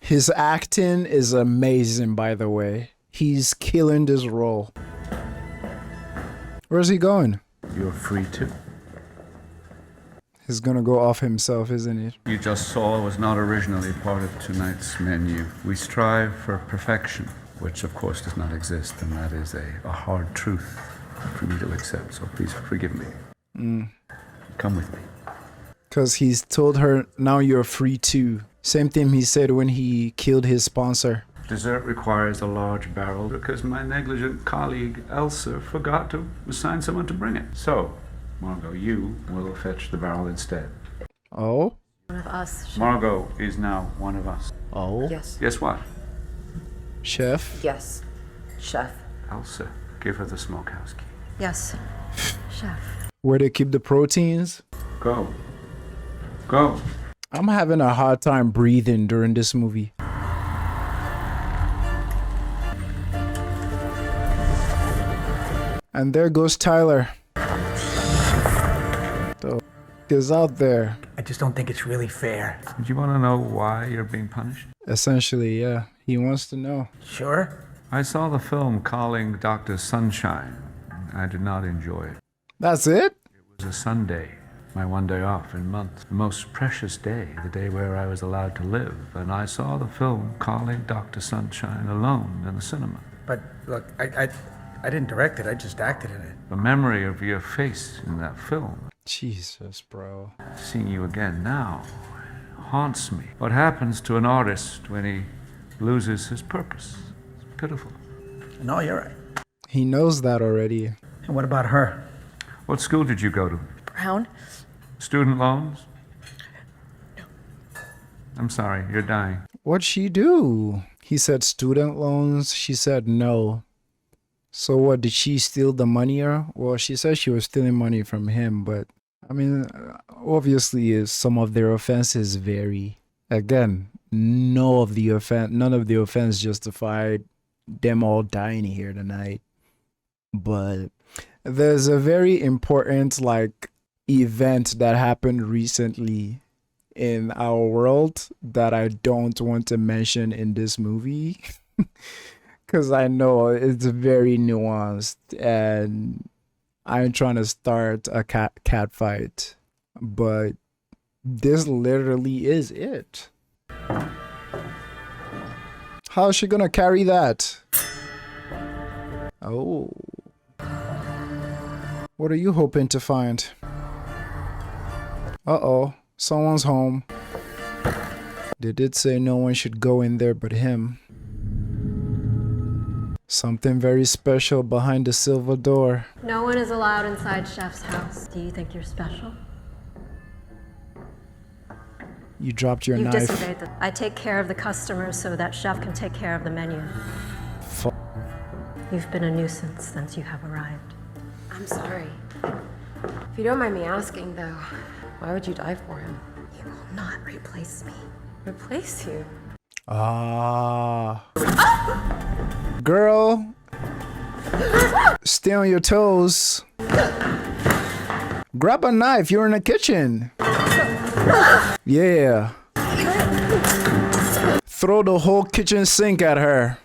C: His acting is amazing, by the way. He's killing this role. Where's he going?
A: You're free too.
C: He's gonna go off himself, isn't it?
A: You just saw was not originally part of tonight's menu. We strive for perfection, which of course does not exist, and that is a hard truth for me to accept, so please forgive me. Come with me.
C: Because he's told her, now you're free too. Same thing he said when he killed his sponsor.
A: Dessert requires a large barrel because my negligent colleague Elsa forgot to assign someone to bring it. So, Margot, you will fetch the barrel instead.
C: Oh?
R: One of us.
A: Margot is now one of us.
C: Oh?
B: Yes.
A: Guess what?
C: Chef?
B: Yes, Chef.
A: Elsa, give her the smokehouse key.
R: Yes. Chef.
C: Where they keep the proteins?
A: Go. Go.
C: I'm having a hard time breathing during this movie. And there goes Tyler. The f is out there.
E: I just don't think it's really fair.
A: Do you want to know why you're being punished?
C: Essentially, yeah. He wants to know.
E: Sure.
A: I saw the film Calling Dr. Sunshine. I did not enjoy it.
C: That's it?
A: It was a Sunday, my one day off in months. The most precious day, the day where I was allowed to live. And I saw the film Calling Dr. Sunshine alone in the cinema.
E: But look, I didn't direct it. I just acted in it.
A: The memory of your face in that film,
C: Jesus, bro.
A: seeing you again now, haunts me. What happens to an artist when he loses his purpose? It's pitiful.
E: No, you're right.
C: He knows that already.
E: And what about her?
A: What school did you go to?
M: Brown?
A: Student loans? No. I'm sorry, you're dying.
C: What'd she do? He said student loans. She said no. So what, did she steal the money? Or well, she said she was stealing money from him, but I mean, obviously some of their offenses vary. Again, none of the offense justified them all dying here tonight. But there's a very important event that happened recently in our world that I don't want to mention in this movie. Because I know it's very nuanced and I'm trying to start a cat fight. But this literally is it. How's she gonna carry that? Oh. What are you hoping to find? Uh-oh. Someone's home. They did say no one should go in there but him. Something very special behind the silver door.
F: No one is allowed inside Chef's house. Do you think you're special?
C: You dropped your
F: You've
C: knife.
F: disobeyed I take care of the customers so that Chef can take care of the menu. You've been a nuisance since you have arrived.
B: I'm sorry. If you don't mind me asking, though, why would you die for him?
F: He will not replace me.
B: Replace you?
C: Ah. Girl. Stay on your toes. Grab a knife. You're in the kitchen. Yeah. Throw the whole kitchen sink at her.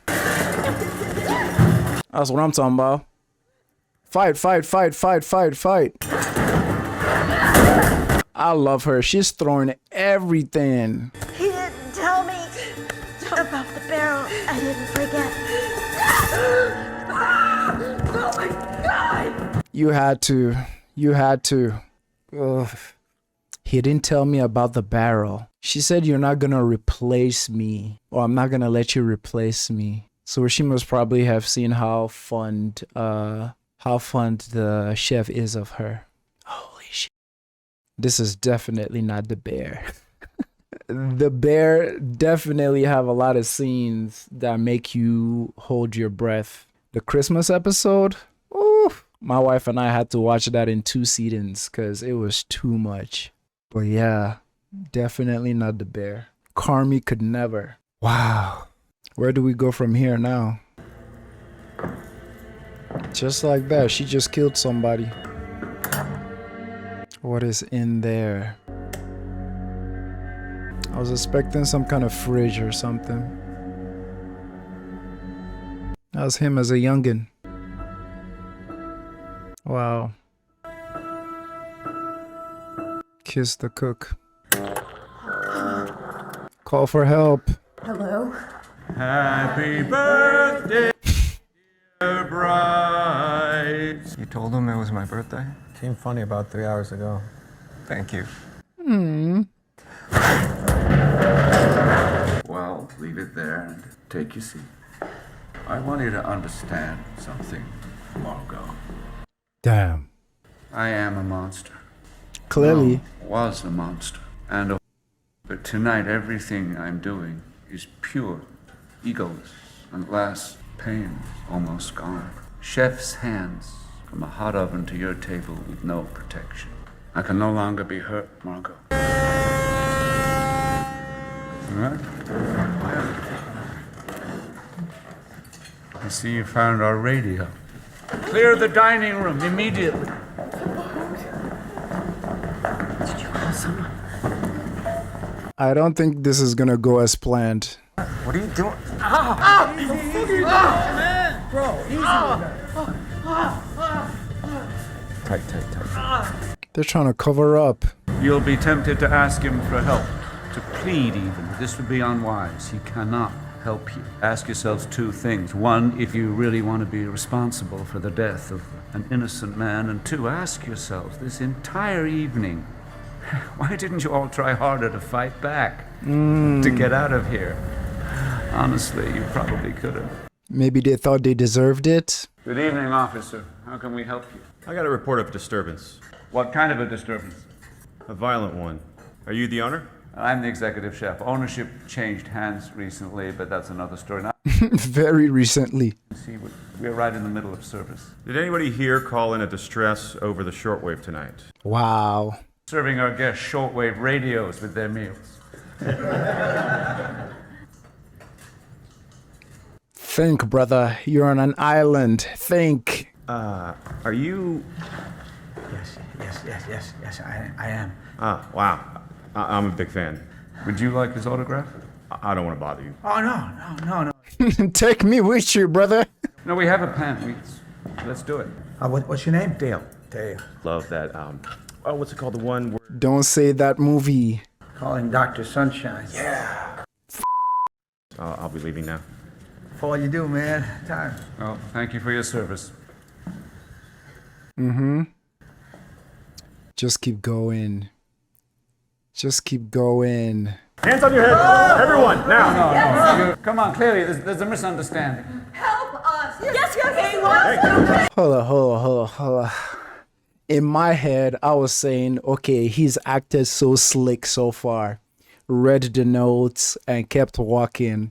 C: That's what I'm talking about. Fight, fight, fight, fight, fight, fight. I love her. She's throwing everything.
F: He didn't tell me about the barrel. I didn't forget. Oh my God!
C: You had to. You had to. Ugh. He didn't tell me about the barrel. She said you're not gonna replace me. Or I'm not gonna let you replace me. So she must probably have seen how fond the chef is of her. Holy shit. This is definitely not the bear. The bear definitely have a lot of scenes that make you hold your breath. The Christmas episode, ooh, my wife and I had to watch that in 2 sittings because it was too much. But yeah, definitely not the bear. Carmi could never. Wow. Where do we go from here now? Just like that, she just killed somebody. What is in there? I was expecting some kind of fridge or something. That was him as a youngin'. Wow. Kiss the cook. Call for help.
F: Hello?
J: Happy birthday, dear bride.
N: You told him it was my birthday?
J: Seemed funny about 3 hours ago.
N: Thank you.
A: Well, leave it there and take your seat. I want you to understand something, Margot.
C: Damn.
A: I am a monster.
C: Clearly.
A: Was a monster. But tonight, everything I'm doing is pure, egoless, and at last, pain almost gone. Chef's hands from a hot oven to your table with no protection. I can no longer be hurt, Margot. All right? I see you found our radio. Clear the dining room immediately.
B: Did you call someone?
C: I don't think this is gonna go as planned.
N: What are you doing?
E: Man, bro, easy
N: Tight.
C: They're trying to cover up.
A: You'll be tempted to ask him for help, to plead even. This would be unwise. He cannot help you. Ask yourselves 2 things. 1, if you really want to be responsible for the death of an innocent man. And 2, ask yourselves this entire evening, why didn't you all try harder to fight back? To get out of here? Honestly, you probably could have.
C: Maybe they thought they deserved it.
A: Good evening, officer. How can we help you?
J: I got a report of disturbance.
A: What kind of a disturbance?
J: A violent one. Are you the owner?
A: I'm the executive chef. Ownership changed hands recently, but that's another story. Now,
C: Very recently.
A: see, we're right in the middle of service.
J: Did anybody here call in a distress over the shortwave tonight?
C: Wow.
A: Serving our guests shortwave radios with their meals.
C: Think, brother. You're on an island. Think.
J: Are you...
E: Yes, I am.
J: Wow. I'm a big fan.
A: Would you like his autograph?
J: I don't want to bother you.
E: Oh, no.
C: Take me with you, brother.
A: No, we have a pen. Let's do it.
E: What's your name?
J: Dale.
E: Dale.
J: Love that, what's it called? The one where...
C: Don't say that movie.
E: Calling Dr. Sunshine.
J: Yeah. I'll be leaving now.
E: For all you do, man. Time.
A: Well, thank you for your service.
C: Just keep going. Just keep going.
K: Hands on your head, everyone, now.
A: No. Come on, clearly, there's a misunderstanding.
O: Help us! Yes, yes,
C: Hold on. In my head, I was saying, okay, he's acted so slick so far. Read the notes and kept walking.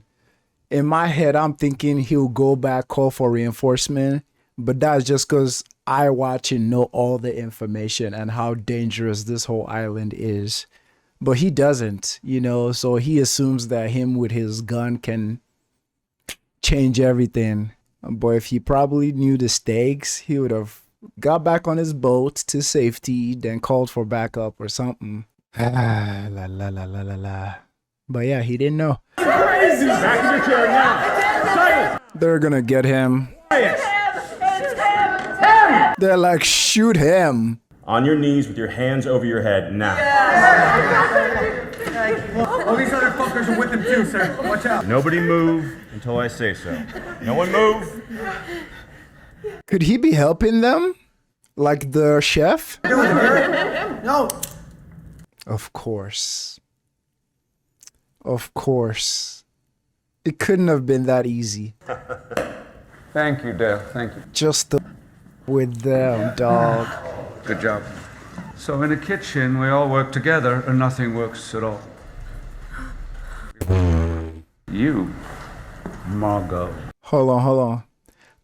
C: In my head, I'm thinking he'll go back, call for reinforcement. But that's just because I watch and know all the information and how dangerous this whole island is. But he doesn't, you know, so he assumes that him with his gun can change everything. But if he probably knew the stakes, he would have got back on his boat to safety, then called for backup or something. But yeah, he didn't know.
K: Crazy! Back in your chair now. Silence!
C: They're gonna get him.
K: Quiet.
C: They're like, shoot him.
K: On your knees with your hands over your head now.
J: All these other fuckers are with him too, sir. Watch out.
K: Nobody move until I say so. No one move.
C: Could he be helping them? Like the chef?
E: No.
C: Of course. Of course. It couldn't have been that easy.
A: Thank you, Dale. Thank you.
C: Just with them, dog.
A: Good job. So in a kitchen, we all work together, and nothing works at all. You, Margot.
C: Hold on.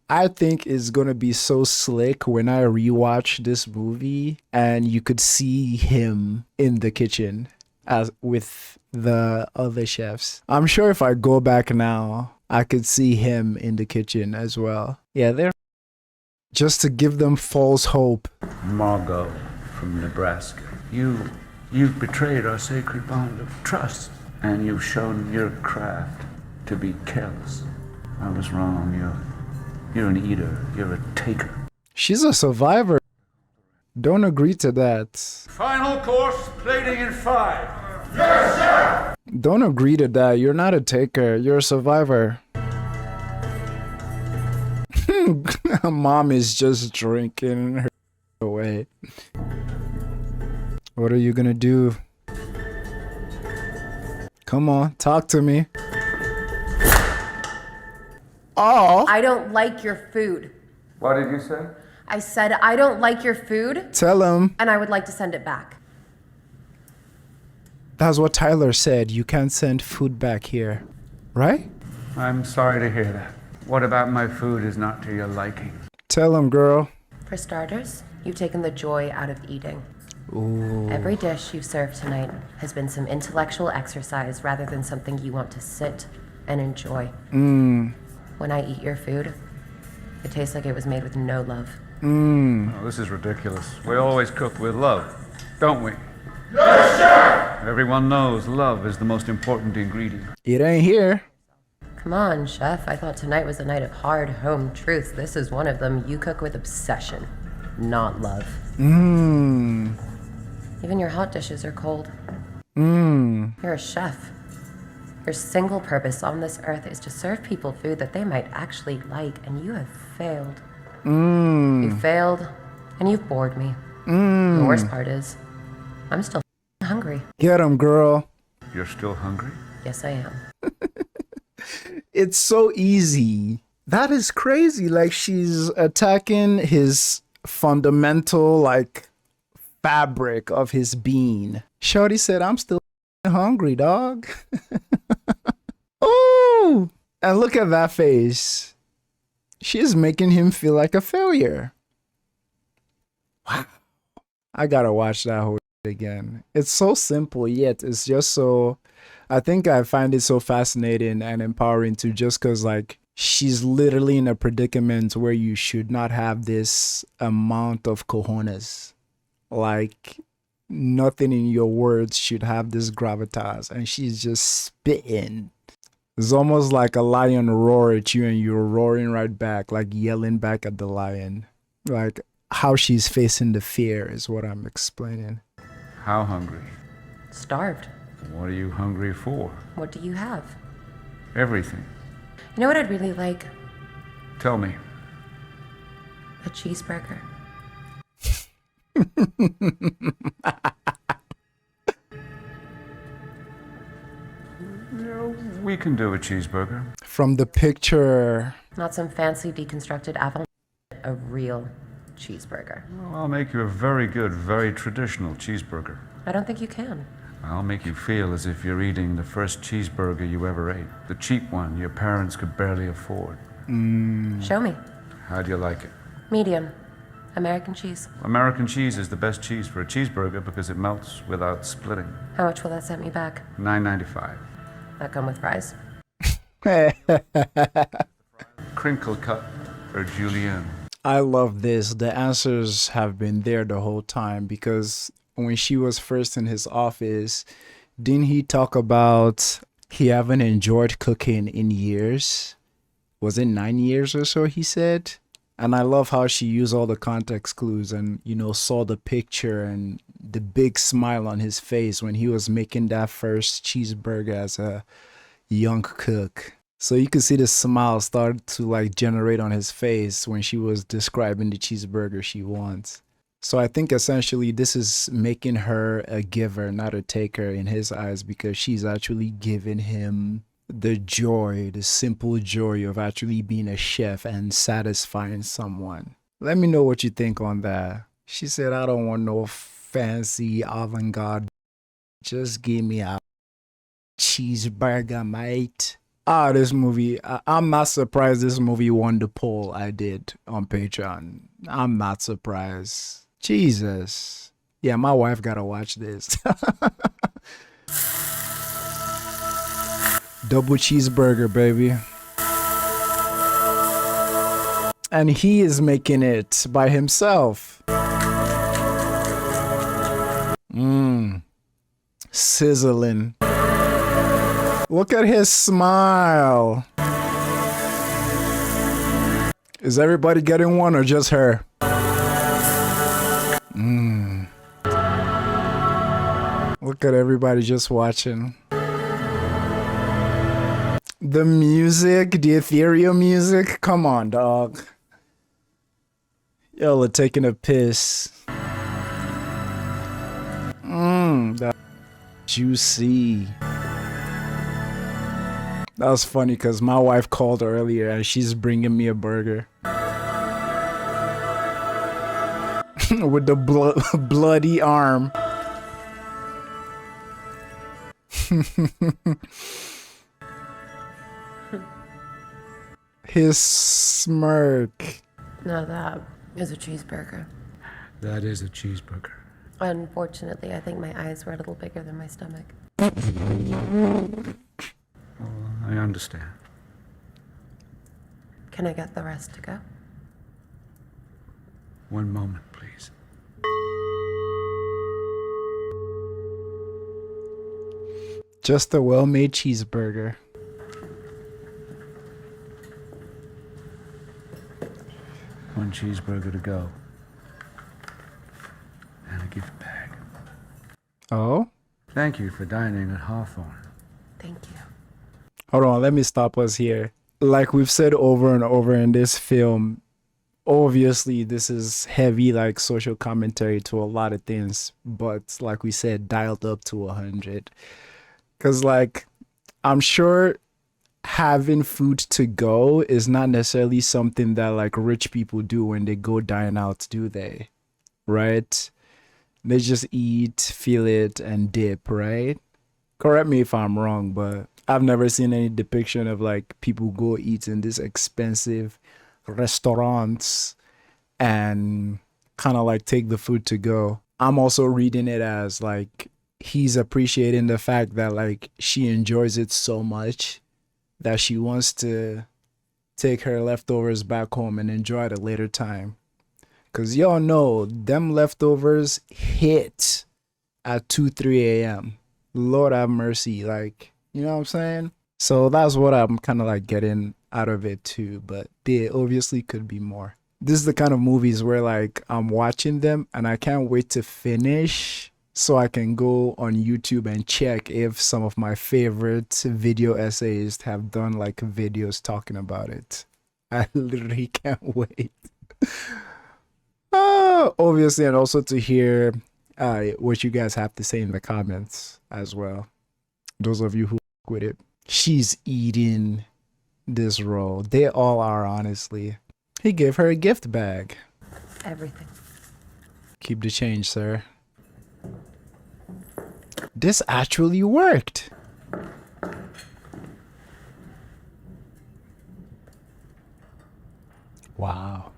C: I think it's gonna be so slick when I rewatch this movie and you could see him in the kitchen as with the other chefs. I'm sure if I go back now, I could see him in the kitchen as well. Yeah, they're just to give them false hope.
A: Margot from Nebraska. You've betrayed our sacred bond of trust, and you've shown your craft to be careless. I was wrong. You're an eater. You're a taker.
C: She's a survivor. Don't agree to that.
A: Final course, plating in 5.
O: Yes, sir!
C: Don't agree to that. You're not a taker. You're a survivor. Mom is just drinking her away. What are you gonna do? Come on, talk to me. Oh.
S: I don't like your food.
A: What did you say?
S: I said I don't like your food.
C: Tell him.
S: And I would like to send it back.
C: That's what Tyler said. You can't send food back here. Right?
A: I'm sorry to hear that. What about my food is not to your liking?
C: Tell him, girl.
B: For starters, you've taken the joy out of eating.
C: Ooh.
B: Every dish you've served tonight has been some intellectual exercise rather than something you want to sit and enjoy. When I eat your food, it tastes like it was made with no love.
A: Oh, this is ridiculous. We always cook with love, don't we?
O: Yes, sir!
A: Everyone knows love is the most important ingredient.
C: It ain't here.
B: Come on, chef. I thought tonight was a night of hard home truths. This is one of them. You cook with obsession, not love. Even your hot dishes are cold. You're a chef. Your single purpose on this earth is to serve people food that they might actually like, and you have failed. You failed, and you've bored me. The worst part is, I'm still hungry.
C: Get him, girl.
A: You're still hungry?
B: Yes, I am.
C: It's so easy. That is crazy. Like, she's attacking his fundamental, like, fabric of his being. Shorty said, I'm still hungry, dog. Oh, and look at that face. She's making him feel like a failure. Wow. I gotta watch that whole again. It's so simple, yet it's just so... I think I find it so fascinating and empowering too, just because, like, she's literally in a predicament where you should not have this amount of cojones. Like, nothing in your words should have this gravitas, and she's just spitting. It's almost like a lion roar at you and you're roaring right back, like yelling back at the lion. Like, how she's facing the fear is what I'm explaining.
A: How hungry?
B: Starved.
A: What are you hungry for?
B: What do you have?
A: Everything.
B: You know what I'd really like?
A: Tell me.
B: A cheeseburger.
A: We can do a cheeseburger.
C: From the picture,
B: Not some fancy deconstructed avant, a real cheeseburger.
A: Well, I'll make you a very good, very traditional cheeseburger.
B: I don't think you can.
A: I'll make you feel as if you're eating the first cheeseburger you ever ate. The cheap one your parents could barely afford.
B: Show me.
A: How do you like it?
B: Medium. American cheese.
A: American cheese is the best cheese for a cheeseburger because it melts without splitting.
B: How much will that set me back?
A: $9.95.
B: That come with fries?
A: Crinkle cut or julienne.
C: I love this. The answers have been there the whole time because when she was first in his office, didn't he talk about he haven't enjoyed cooking in years? Was it 9 years or so, he said? And I love how she used all the context clues and, you know, saw the picture and the big smile on his face when he was making that first cheeseburger as a young cook. So you could see the smile start to like generate on his face when she was describing the cheeseburger she wants. So I think essentially this is making her a giver, not a taker in his eyes, because she's actually giving him the joy, the simple joy of actually being a chef and satisfying someone. Let me know what you think on that. She said, I don't want no fancy avant-garde. Just give me a cheeseburger, mate. This movie, I'm not surprised this movie won the poll I did on Patreon. I'm not surprised. Jesus. Yeah, my wife gotta watch this. Double cheeseburger, baby. And he is making it by himself. Sizzling. Look at his smile. Is everybody getting one or just her? Look at everybody just watching. The music, the ethereal music. Come on, dog. Y'all are taking a piss. That juicy. That was funny because my wife called earlier and she's bringing me a burger. With the bloody arm. His smirk.
B: No, that is a cheeseburger.
A: That is a cheeseburger.
B: Unfortunately, I think my eyes were a little bigger than my stomach.
A: I understand.
B: Can I get the rest to go?
A: One moment, please.
C: Just a well-made cheeseburger.
A: One cheeseburger to go. And a gift bag.
C: Oh?
A: Thank you for dining at Hawthorne.
B: Thank you.
C: Hold on, let me stop us here. Like we've said over and over in this film, obviously this is heavy like social commentary to a lot of things, but like we said, dialed up to 100. Because like, I'm sure having food to go is not necessarily something that like rich people do when they go dine out, do they? Right? They just eat, feel it, and dip, right? Correct me if I'm wrong, but I've never seen any depiction of like people go eat in these expensive restaurants and kind of like take the food to go. I'm also reading it as like he's appreciating the fact that like she enjoys it so much that she wants to take her leftovers back home and enjoy it at a later time. Cause y'all know them leftovers hit at 2-3 a.m. Lord have mercy, like, you know what I'm saying? So that's what I'm kind of like getting out of it too, but there obviously could be more. This is the kind of movies where like I'm watching them and I can't wait to finish so I can go on YouTube and check if some of my favorite video essayists have done like videos talking about it. I literally can't wait. Obviously, and also to hear what you guys have to say in the comments as well. Those of you who with it. She's eating this roll. They all are, honestly. He gave her a gift bag.
B: Everything.
C: Keep the change, sir. This actually worked. Wow.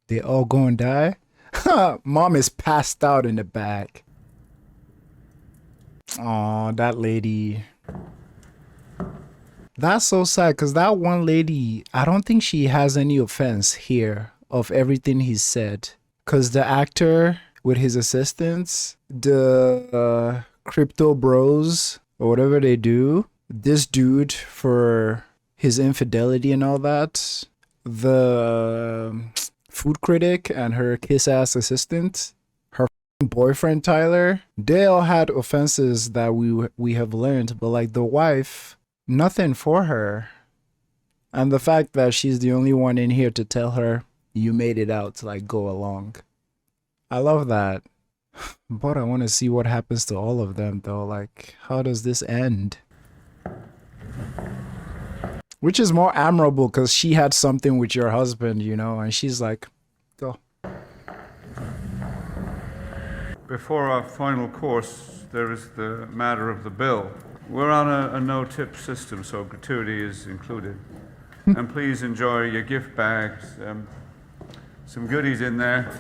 C: They all gonna die? Mom is passed out in the back. Oh, that lady. That's so sad because that one lady, I don't think she has any offense here of everything he said. Because the actor with his assistants, the crypto bros, or whatever they do, this dude for his infidelity and all that, the food critic and her kiss-ass assistant, her boyfriend Tyler, they all had offenses that we have learned, but like the wife, nothing for her. And the fact that she's the only one in here to tell her you made it out to like go along. I love that. But I want to see what happens to all of them though. Like, how does this end? Which is more admirable because she had something with your husband, you know, and she's like, go.
A: Before our final course, there is the matter of the bill. We're on a no-tip system, so gratuity is included. And please enjoy your gift bags. Some goodies in there.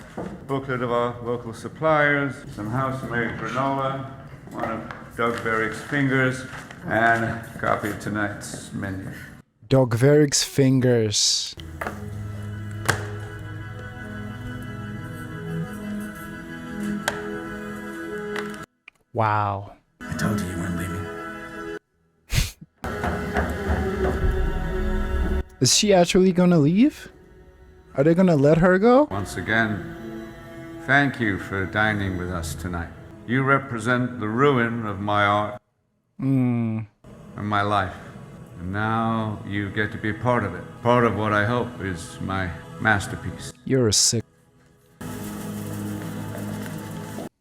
A: Booklet of our local suppliers, some house-made granola, one of Doug Verrick's fingers, and a copy of tonight's menu.
C: Doug Verrick's fingers. Wow.
D: I told you weren't leaving.
C: Is she actually gonna leave? Are they gonna let her go?
A: Once again, thank you for dining with us tonight. You represent the ruin of my art and my life. And now you get to be part of it. Part of what I hope is my masterpiece.
C: You're a sick.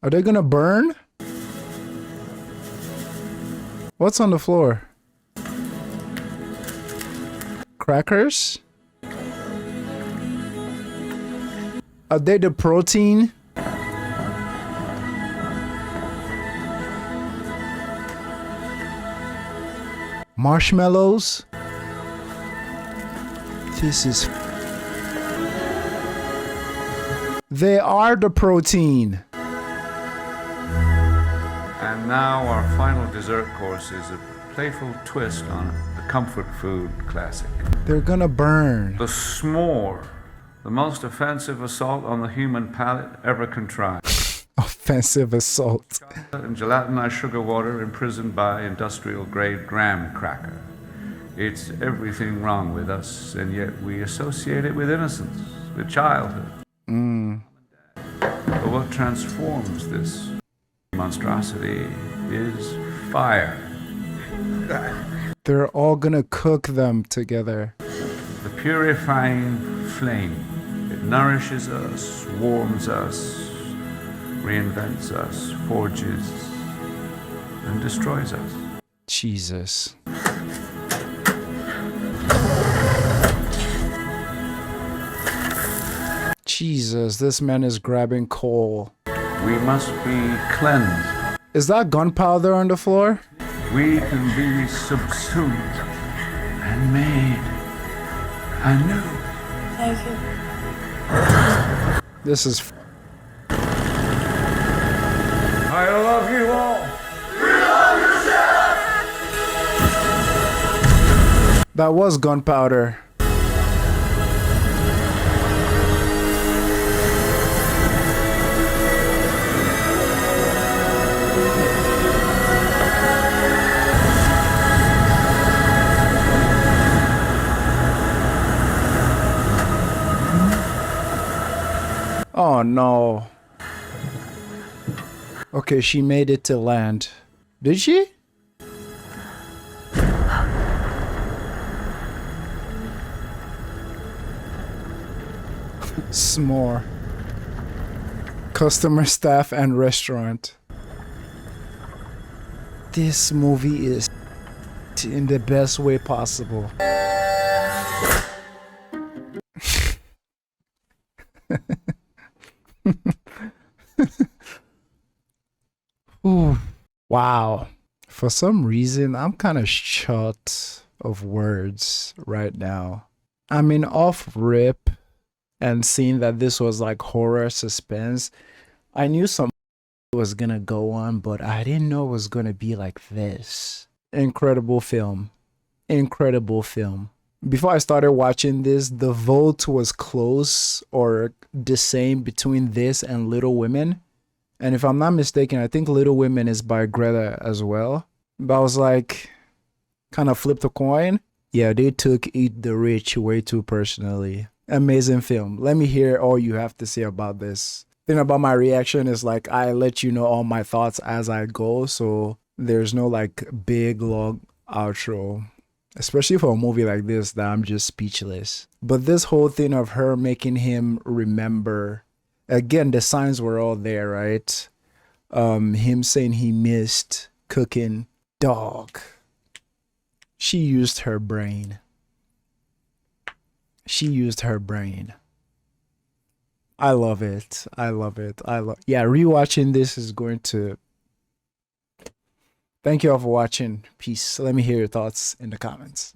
C: Are they gonna burn? What's on the floor? Crackers? Are they the protein? Marshmallows? This is... They are the protein.
A: And now our final dessert course is a playful twist on the comfort food classic.
C: They're gonna burn.
A: The s'more, the most offensive assault on the human palate ever contrived.
C: Offensive assault.
A: And gelatinized sugar water imprisoned by industrial grade graham cracker. It's everything wrong with us, and yet we associate it with innocence, with childhood. But what transforms this monstrosity is fire.
C: They're all gonna cook them together.
A: The purifying flame. It nourishes us, warms us, reinvents us, forges, and destroys us.
C: Jesus. Jesus, this man is grabbing coal.
A: We must be cleansed.
C: Is that gunpowder on the floor?
A: We can be subsumed and made anew.
O: Thank you.
C: This is...
A: I love you all.
O: We love you, Chef!
C: That was gunpowder. Oh no. Okay, she made it to land. Did she? S'more. Customer, staff, and restaurant. This movie is in the best way possible. Ooh, wow. For some reason, I'm kind of short of words right now. I mean, off rip and seeing that this was like horror suspense, I knew some was gonna go on, but I didn't know it was gonna be like this. Incredible film. Incredible film. Before I started watching this, the vote was close or the same between this and Little Women. And if I'm not mistaken, I think Little Women is by Greta as well. But I was like, kind of flipped a coin. Yeah, they took Eat the Rich way too personally. Amazing film. Let me hear all you have to say about this. Thing about my reaction is like, I let you know all my thoughts as I go. So there's no like big long outro. Especially for a movie like this that I'm just speechless. But this whole thing of her making him remember, again, the signs were all there, right? Him saying he missed cooking. Dog. She used her brain. She used her brain. I love it. I love it. Yeah, rewatching this is going to... Thank you all for watching. Peace. Let me hear your thoughts in the comments.